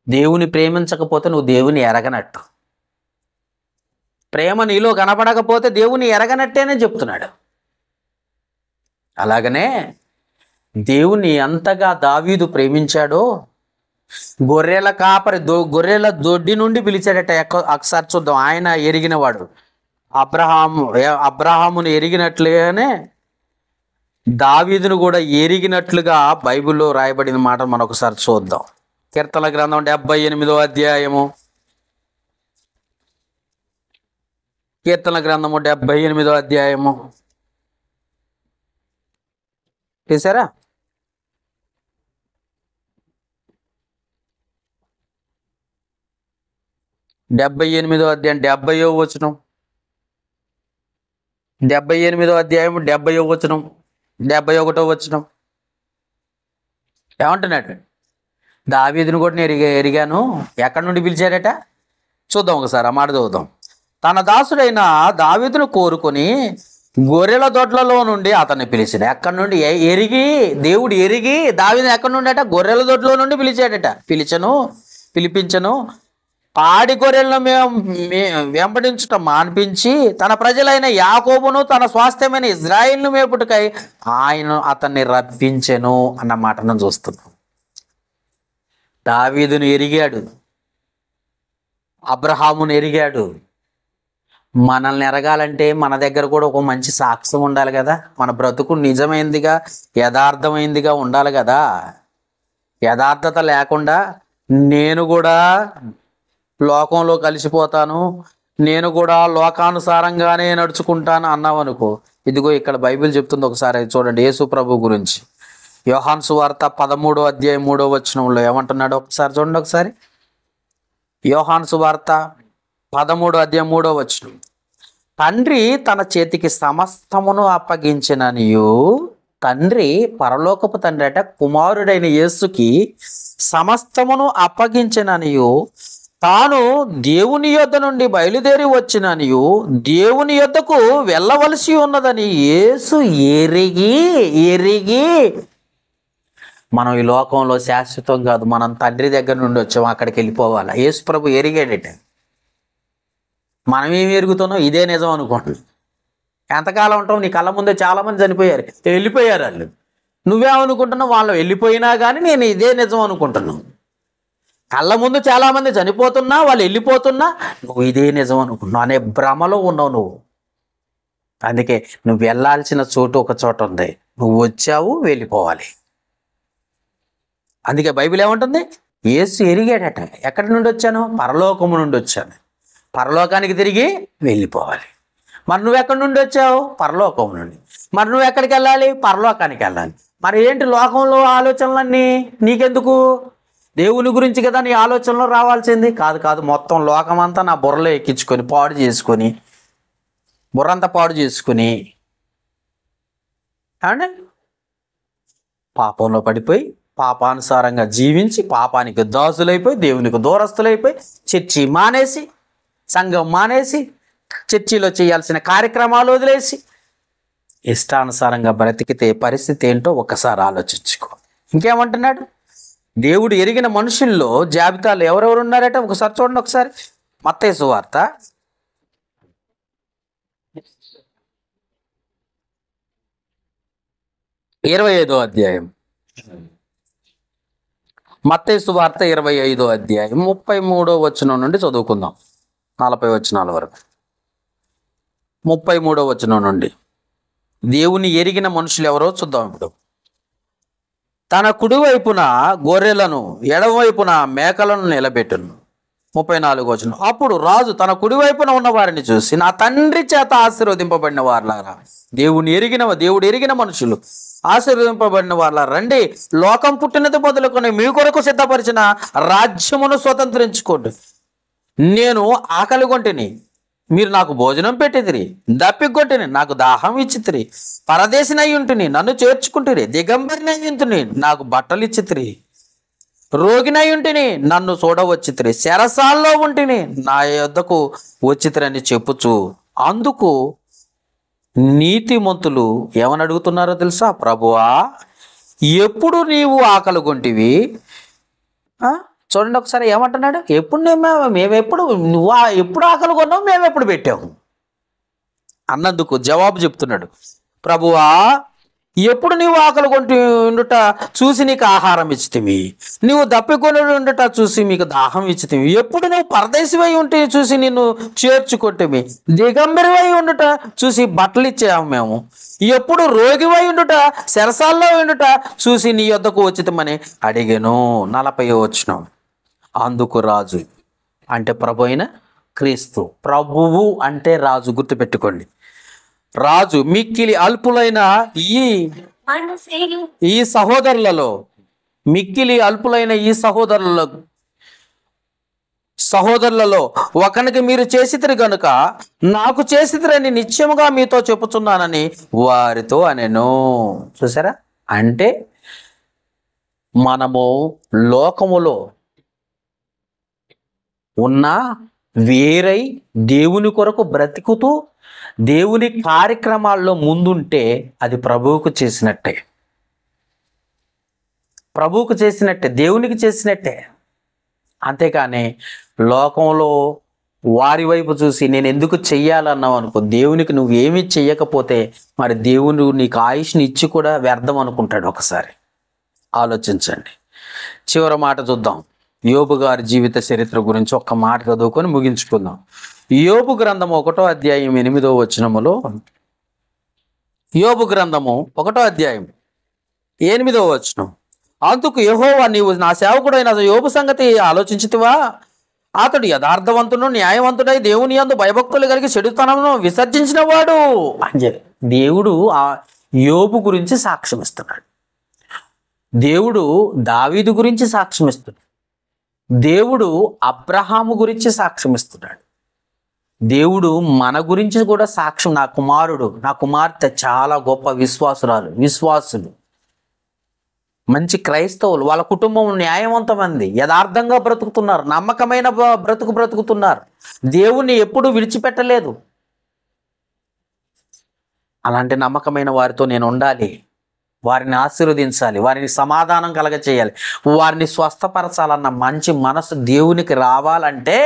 దేవుని ప్రేమించకపోతే నువ్వు దేవుని ఎరగనట్టు. ప్రేమ నీలో కనపడకపోతే దేవుని ఎరగనట్టేనే చెప్తున్నాడు. అలాగనే దేవుని ఎంతగా దావీదు ప్రేమించాడో గొర్రెల కాపరి గొర్రెల దొడ్డి నుండి పిలిచాడట. ఒకసారి చూద్దాం. ఆయన ఎరిగినవాడు. అబ్రహామును ఎరిగినట్లుగానే దావీదును కూడా ఎరిగినట్లుగా బైబిల్లో రాయబడిన మాట మనం ఒకసారి చూద్దాం. కీర్తనల గ్రంథం 78వ అధ్యాయము. కీర్తనల గ్రంథము 78వ అధ్యాయము చూసారా? 78వ అధ్యాయం 70వ వచనం. 78వ అధ్యాయం 70వ వచనం, 71వ వచనం ఏమంటున్నాడు? దావీదును కూడా నేను ఎరిగాను. ఎక్కడి నుండి పిలిచాడట? చూద్దాం ఒకసారి ఆ మాట చదువుదాం. తన దాసుడైన దావీదును కోరుకొని గొర్రెల దొడ్లలో నుండి అతన్ని పిలిచాడు. ఎక్కడి నుండి? దేవుడు ఎరిగి దావీదును ఎక్కడి నుండి అట? గొర్రెల దొడ్లో నుండి పిలిచాడట. పిలిపించను పాడి గొర్రెలను వెంబడించటం మాన్పించి తన ప్రజలైన యాకోబును తన స్వాస్థ్యమైన ఇజ్రాయిల్ను మేపుటకై ఆయన అతన్ని రప్పించెను అన్న మాటను చూస్తున్నాం. దావీదును ఎరిగాడు, అబ్రహామును ఎరిగాడు. మనల్ని ఎరగాలంటే మన దగ్గర కూడా ఒక మంచి సాక్ష్యం ఉండాలి కదా. మన బ్రతుకు నిజమైందిగా యథార్థమైందిగా ఉండాలి కదా. యథార్థత లేకుండా నేను కూడా లోకంలో కలిసిపోతాను, నేను కూడా లోకానుసారంగానే నడుచుకుంటాను అన్నావు అనుకో, ఇదిగో ఇక్కడ బైబిల్ చెప్తుంది. ఒకసారి చూడండి యేసు ప్రభు గురించి. యోహాను సువార్త 13వ అధ్యాయం 3వ వచనంలో ఏమంటున్నాడు ఒకసారి చూడండి. ఒకసారి యోహాను సువార్త 13వ అధ్యాయం 3వ వచనం. తండ్రి తన చేతికి సమస్తమును అప్పగించిననియు, తండ్రి పరలోకపు తండ్రి అట కుమారుడైన యేసుకి సమస్తమును అప్పగించిననియు, తాను దేవుని యొద్ద నుండి బయలుదేరి వచ్చిననియు, దేవుని యొద్దకు వెళ్ళవలసి ఉన్నదని యేసు ఎరిగి మనం ఈ లోకంలో శాశ్వతం కాదు, మనం తండ్రి దగ్గర నుండి వచ్చాము, అక్కడికి వెళ్ళిపోవాలి. యేసు ప్రభు ఎరిగాడట. మనం ఏమి ఎరుగుతున్నాం? ఇదే నిజం అనుకోండి. ఎంతకాలం ఉంటాం? నీ కళ్ళ ముందే చాలామంది చనిపోయారు, వెళ్ళిపోయారు. వాళ్ళు నువ్వేమనుకుంటున్నావు? వాళ్ళు వెళ్ళిపోయినా కానీ నేను ఇదే నిజం అనుకుంటున్నావు. కళ్ళ ముందు చాలామంది చనిపోతున్నా, వాళ్ళు వెళ్ళిపోతున్నా, నువ్వు ఇదే నిజం అనుకుంటున్నావు అనే భ్రమలో ఉన్నావు నువ్వు. అందుకే నువ్వు వెళ్ళాల్సిన చోటు ఒక చోట ఉంది, నువ్వు వచ్చావు, వెళ్ళిపోవాలి. అందుకే బైబిల్ ఏమంటుంది? యేసు ఎరిగాడట. ఎక్కడి నుండి వచ్చాను? పరలోకము నుండి వచ్చాను. పరలోకానికి తిరిగి వెళ్ళిపోవాలి. మరి నువ్వు ఎక్కడి నుండి వచ్చావు? పరలోకం నుండి. మరి నువ్వు ఎక్కడికి వెళ్ళాలి? పరలోకానికి వెళ్ళాలి. మరి ఏంటి లోకంలో ఆలోచనలన్నీ నీకెందుకు? దేవుని గురించి కదా నీ ఆలోచనలో రావాల్సింది. కాదు, మొత్తం లోకమంతా నా బుర్రలో ఎక్కించుకొని బుర్రంతా పాడు చేసుకుని అంటే పాపంలో పడిపోయి పాపానుసారంగా జీవించి పాపానికి దాసులైపోయి దేవునికి దూరస్తులైపోయి చర్చి మానేసి, సంఘం మానేసి, చర్చిలో చేయాల్సిన కార్యక్రమాలు వదిలేసి ఇష్టానుసారంగా బ్రతికితే పరిస్థితి ఏంటో ఒకసారి ఆలోచించుకో. ఇంకేమంటున్నాడు? దేవుడు ఎరిగిన మనుషుల్లో జాబితాలు ఎవరెవరు ఉన్నారట ఒకసారి చూడండి. ఒకసారి మత్తయి సువార్త 25వ అధ్యాయం. మత్తయి సువార్త 25వ అధ్యాయం 33వ వచనం నుండి చదువుకుందాం. 40 వచనాల వరకు. 33వ వచనం నుండి దేవుని ఎరిగిన మనుషులు ఎవరో చూద్దాం ఇప్పుడు. తన కుడివైపున గొర్రెలను ఎడమవైపున మేకలను నిలబెట్టును. 34వ వచనం. అప్పుడు రాజు తన కుడివైపున ఉన్న వారిని చూసి, నా తండ్రి చేత ఆశీర్వదింపబడిన వారులారా, దేవుడు ఎరిగిన మనుషులు ఆశీర్వదింపబడిన వాళ్ళ రండి, లోకం పుట్టినది మొదలుకొని మీ కొరకు సిద్ధపరిచిన రాజ్యమును స్వతంత్రించుకోండి. నేను ఆకలి కొంటిని, మీరు నాకు భోజనం పెట్టిదిరి, దప్పికొట్టిని, నాకు దాహం ఇచ్చితిరి, పరదేశినై ఉంటిని, నన్ను చేర్చుకుంటురి, దిగంబరినై ఉంటిని, నాకు బట్టలు ఇచ్చితిరి, రోగినై ఉంటిని, నన్ను చూడవచ్చితిరి, చెరసాల్లో ఉంటిని, నా యొద్దకు వచ్చితిరని చెప్పుచు. అందుకు నీతిమంతులు ఏమని అడుగుతున్నారో తెలుసా? ప్రభువా, ఎప్పుడు నీవు ఆకలి కొంటివి? చూడండి ఒకసారి ఏమంటున్నాడు, ఎప్పుడు మేమెప్పుడు నువ్వు ఎప్పుడు ఆకలి కొన్నావు, మేము ఎప్పుడు పెట్టాము అన్నందుకు జవాబు చెప్తున్నాడు, ప్రభువా ఎప్పుడు నీవు ఆకలి కొంటూ ఉండుట చూసి నీకు ఆహారం ఇచ్చితివి, నీవు దప్పికొని ఉండుట చూసి మీకు దాహం ఇచ్చితివి, ఎప్పుడు నువ్వు పరదేశివై ఉంటే చూసి నిన్ను చేర్చుకొంటిమి, దిగంబరివై ఉండుట చూసి బట్టలు ఇచ్చాము మేము, ఎప్పుడు రోగివై ఉండుట చెరసాల్లో ఉండుట చూసి నీ యొద్దకు వచ్చితమని అడిగాను. 40వ వచనం. అందుకు రాజు, అంటే ప్రభు అయిన క్రీస్తు, ప్రభువు అంటే రాజు, గుర్తుపెట్టుకోండి. రాజు మిక్కిలి అల్పులైన ఈ సహోదరులలో, మిక్కిలి అల్పులైన ఈ సహోదరులలో ఒకనికి మీరు చేసితిరి గనుక నాకు చేసితిరని నిశ్చయముగా మీతో చెప్పుచున్నానని వారితో అనెను. చూసారా, అంటే మనము లోకములో ఉన్న వేరై దేవుని కొరకు బ్రతుకుతూ దేవుని కార్యక్రమాల్లో ముందుంటే అది ప్రభువుకు చేసినట్టే, ప్రభువుకు చేసినట్టే, దేవునికి చేసినట్టే. అంతేకాని లోకంలో వారి వైపు చూసి నేను ఎందుకు చెయ్యాలన్నావు అనుకో, దేవునికి నువ్వేమీ చెయ్యకపోతే మరి దేవుడు నీకు ఆయుష్ని ఇచ్చి కూడా వ్యర్థం అనుకుంటాడు. ఒకసారి ఆలోచించండి. చివరి మాట చూద్దాం. యోబు గారి జీవిత చరిత్ర గురించి ఒక్క మాట చదువుకొని ముగించుకుందాం. యోబు గ్రంథము 1వ అధ్యాయం 8వ వచనములో, యోబు గ్రంథము 1వ అధ్యాయం 8వ వచనం. అందుకు యెహోవా, నీవు నా సేవకుడైన యోబు సంగతి ఆలోచించితివా? అతడు యథార్థవంతుడు, న్యాయవంతుడై దేవుని యందు భయభక్తులు కలిగి చెడుతనమును విసర్జించిన వాడు అని దేవుడు ఆ యోబు గురించి సాక్ష్యం ఇస్తున్నాడు. దేవుడు దావీదు గురించి సాక్ష్యం ఇస్తున్నాడు. దేవుడు అబ్రహాము గురించి సాక్ష్యం ఇస్తున్నాడు. దేవుడు మన గురించి కూడా సాక్ష్యం, నా కుమారుడు, నా కుమార్తె చాలా గొప్ప విశ్వాసులు, మంచి క్రైస్తవులు, వాళ్ళ కుటుంబం న్యాయవంతమంది, యథార్థంగా బ్రతుకుతున్నారు, నమ్మకమైన బ్రతుకుతున్నారు, దేవుణ్ణి ఎప్పుడూ విడిచిపెట్టలేదు. అలాంటి నమ్మకమైన వారితో నేను ఉండాలి, వారిని ఆశీర్వదించాలి, వారిని సమాధానం కలగచేయాలి, వారిని స్వస్థపరచాలన్న మంచి మనసు దేవునికి రావాలంటే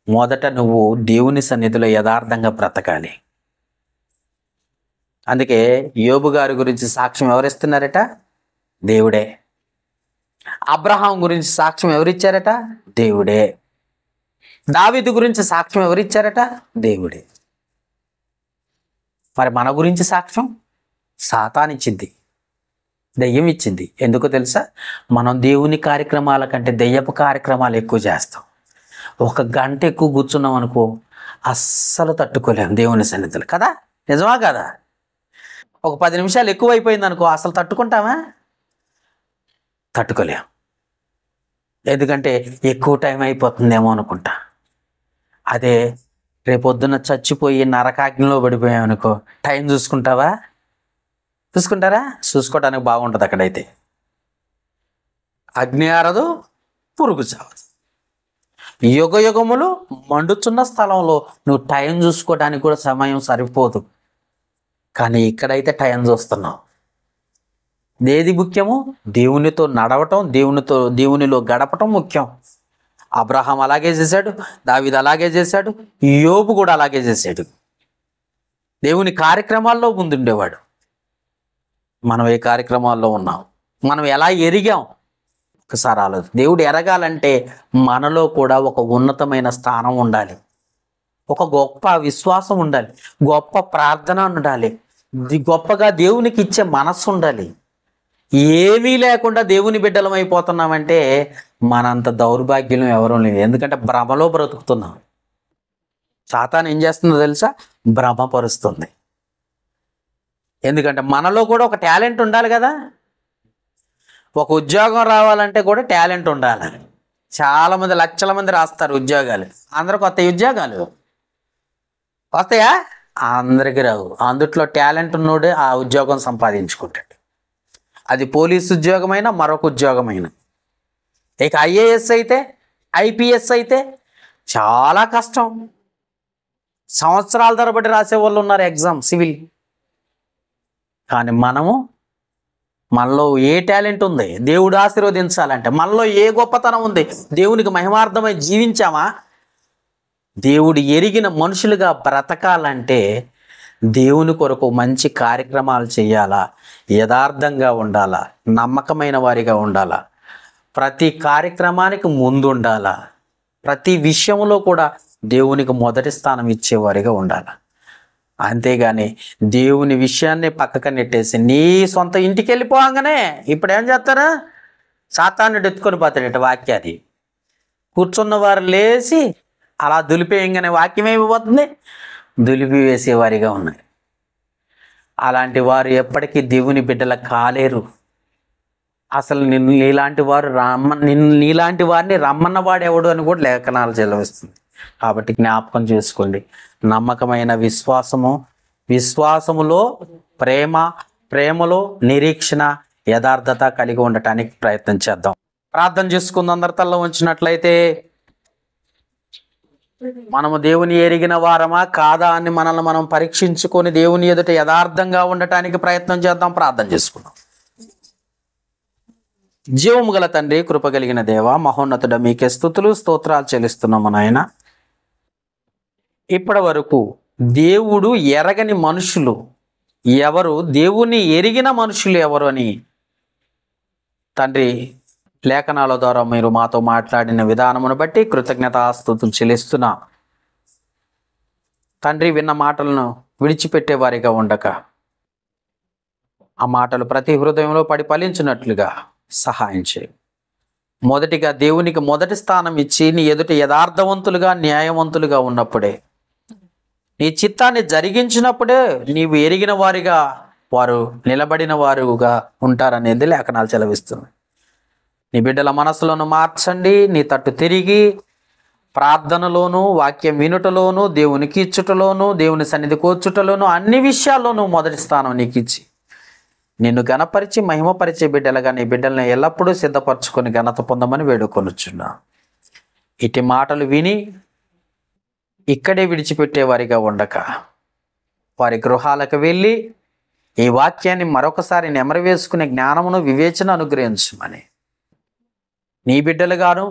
మొదట నువ్వు దేవుని సన్నిధిలో యథార్థంగా బ్రతకాలి. అందుకే యోబు గారి గురించి సాక్ష్యం ఎవరిస్తున్నారట? దేవుడే. అబ్రహాం గురించి సాక్ష్యం ఎవరిచ్చారట? దేవుడే. దావీదు గురించి సాక్ష్యం ఎవరిచ్చారట? దేవుడే. మరి మన గురించి సాక్ష్యం సాతానిచ్చింది, దెయ్యం ఇచ్చింది. ఎందుకో తెలుసా? మనం దేవుని కార్యక్రమాల కంటే దెయ్యపు కార్యక్రమాలు ఎక్కువ చేస్తాం. 1 గంట ఎక్కువ కూర్చున్నాం అనుకో, అస్సలు తట్టుకోలేము దేవుని సన్నిధిలో, కదా? నిజమా కదా? ఒక 10 నిమిషాలు ఎక్కువ అయిపోయింది అనుకో, అసలు తట్టుకుంటామా? తట్టుకోలేం. ఎందుకంటే ఎక్కువ టైం అయిపోతుందేమో అనుకుంటా. అదే రేపొద్దున చచ్చిపోయి నరకాగ్నిలో పడిపోయామనుకో, టైం చూసుకుంటావా? చూసుకుంటారా? చూసుకోవడానికి బాగుంటుంది. అక్కడైతే అగ్ని ఆరదు, పురుగు చావదు. యుగములు మండుచున్న స్థలంలో నువ్వు టైం చూసుకోవడానికి కూడా సమయం సరిపోదు. కానీ ఇక్కడైతే టైం చూస్తున్నావు. ఏది ముఖ్యము? దేవునితో నడవటం, దేవునిలో గడపటం ముఖ్యం. అబ్రహాం అలాగే చేశాడు, దావీదు అలాగే చేశాడు, యోబు కూడా అలాగే చేశాడు. దేవుని కార్యక్రమాల్లో ముందుండేవాడు. మనం ఏ కార్యక్రమాల్లో ఉన్నాం? మనం ఎలా ఎరిగాం? ఒకసారి ఆలోచన. దేవుడు ఎరగాలంటే మనలో కూడా ఒక ఉన్నతమైన స్థానం ఉండాలి, ఒక గొప్ప విశ్వాసం ఉండాలి, గొప్ప ప్రార్థన ఉండాలి, గొప్పగా దేవునికి ఇచ్చే మనస్సు ఉండాలి. ఏమీ లేకుండా దేవుని బిడ్డలం అయిపోతున్నామంటే మనంత దౌర్భాగ్యం ఎవరూ లేదు. ఎందుకంటే భ్రమలో బ్రతుకుతున్నాం. సాతాను ఏం చేస్తుందో తెలుసా? భ్రమపరుస్తుంది. ఎందుకంటే మనలో కూడా ఒక టాలెంట్ ఉండాలి కదా. ఒక ఉద్యోగం రావాలంటే కూడా టాలెంట్ ఉండాలి. చాలామంది లక్షల మంది రాస్తారు ఉద్యోగాలు, అందరూ కొత్త ఉద్యోగాలు వస్తాయా? అందరికీ రావు. అందుట్లో టాలెంట్ ఉన్నోడే ఆ ఉద్యోగం సంపాదించుకుంటాడు. అది పోలీసు ఉద్యోగమైనా మరొక ఉద్యోగమైనా. ఇక ఐఏఎస్ అయితే, ఐపీఎస్ అయితే చాలా కష్టం. సంవత్సరాల తరబడి రాసే వాళ్ళు ఉన్నారు ఎగ్జామ్, సివిల్. కానీ మనము మనలో ఏ టాలెంట్ ఉంది దేవుడు ఆశీర్వదించాలంటే, మనలో ఏ గొప్పతనం ఉంది దేవునికి మహిమార్థమై జీవించామా, దేవుడు ఎరిగిన మనుషులుగా బ్రతకాలంటే దేవుని కొరకు మంచి కార్యక్రమాలు చేయాలా, యథార్థంగా ఉండాలా, నమ్మకమైన వారిగా ఉండాలా, ప్రతి కార్యక్రమానికి ముందుండాలా, ప్రతి విషయంలో కూడా దేవునికి మొదటి స్థానం ఇచ్చేవారిగా ఉండాలి. అంతేగాని దేవుని విషయాన్ని పక్కకు నెట్టేసి నీ సొంత ఇంటికి వెళ్ళిపోగానే ఇప్పుడు ఏం చేస్తారా, సాతానుడు ఎత్తుకొని పోతాడట వాక్యాన్ని. కూర్చున్న వారు లేచి అలా దులిపేయంగానే వాక్యం ఏమైపోతుంది, దులిపి వేసేవారిగా ఉన్నాయి. అలాంటి వారు ఎప్పటికీ దేవుని బిడ్డల కాలేరు. అసలు నీలాంటి వారిని రమ్మన్నవాడు ఎవడు అని కూడా లేఖనాలు చెలవిస్తుంది. కాబట్టి జ్ఞాపకం చేసుకోండి, నమ్మకమైన విశ్వాసములో ప్రేమ, ప్రేమలో నిరీక్షణ, యథార్థత కలిగి ఉండటానికి ప్రయత్నం చేద్దాం. ప్రార్థన చేసుకుందాం. అందరి తల్ల ఉంచినట్లయితే మనము దేవుని ఎరిగిన వారమా కాదా అని మనల్ని మనం పరీక్షించుకొని దేవుని ఎదుట యథార్థంగా ఉండటానికి ప్రయత్నం చేద్దాం. ప్రార్థన చేసుకుందాం. జీవము గల తండ్రి, కృపగలిగిన దేవ, మహోన్నతుడ, మీకే స్తుతులు స్తోత్రాలు చెల్లిస్తున్నాము నాయన. ఇప్పటి వరకు దేవుడు ఎరగని మనుషులు ఎవరు, దేవుని ఎరిగిన మనుషులు ఎవరు అని తండ్రి లేఖనాల ద్వారా మీరు మాతో మాట్లాడిన విధానమును బట్టి కృతజ్ఞతాస్తుతులు చెల్లిస్తున్నా. తండ్రి, విన్న మాటలను విడిచిపెట్టేవారిగా ఉండక ఆ మాటలు ప్రతి హృదయంలో పడి ఫలించినట్లుగా సహాయం చేయి. మొదటిగా దేవునికి మొదటి స్థానం ఇచ్చి నీ ఎదుట యథార్థవంతులుగా, న్యాయవంతులుగా ఉన్నప్పుడే, నీ చిత్తాన్ని జరిగించినప్పుడే నీవు ఎరిగిన వారిగా వారు నిలబడిన వారుగా ఉంటారనేది లేఖనాలు చెలవిస్తుంది. నీ బిడ్డల మనసులను మార్చండి. నీ తట్టు తిరిగి ప్రార్థనలోను, వాక్యం వినుటలోను, దేవునికి ఇచ్చుటలోను, దేవుని సన్నిధి కూర్చుటలోను, అన్ని విషయాల్లోనూ మొదటి స్థానం నీకు ఇచ్చి నిన్ను గణపరిచి మహిమపరిచే బిడ్డలుగా నీ బిడ్డలను ఎల్లప్పుడూ సిద్ధపరచుకొని ఘనత పొందమని వేడుకొనుచున్నా. ఇటు మాటలు విని ఇక్కడే విడిచిపెట్టేవారిగా ఉండక వారి గృహాలకు వెళ్ళి ఈ వాక్యాన్ని మరొకసారి నెమరు వేసుకునే జ్ఞానమును, వివేచన అనుగ్రహించమని నీ బిడ్డలుగాను,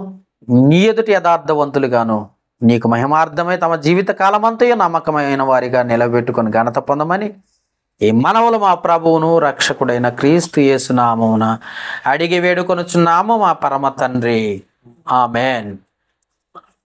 నీ ఎదుటి యథార్థవంతులుగాను, నీకు మహిమార్థమై తమ జీవిత కాలమంతయు నమ్మకమైన వారిగా నిలబెట్టుకొని ఘనత పొందమని ఈ మనవులు మా ప్రభువును రక్షకుడైన క్రీస్తు యేసు నామమున అడిగి వేడుకొనుచున్నాము మా పరమ తండ్రి. ఆమెన్.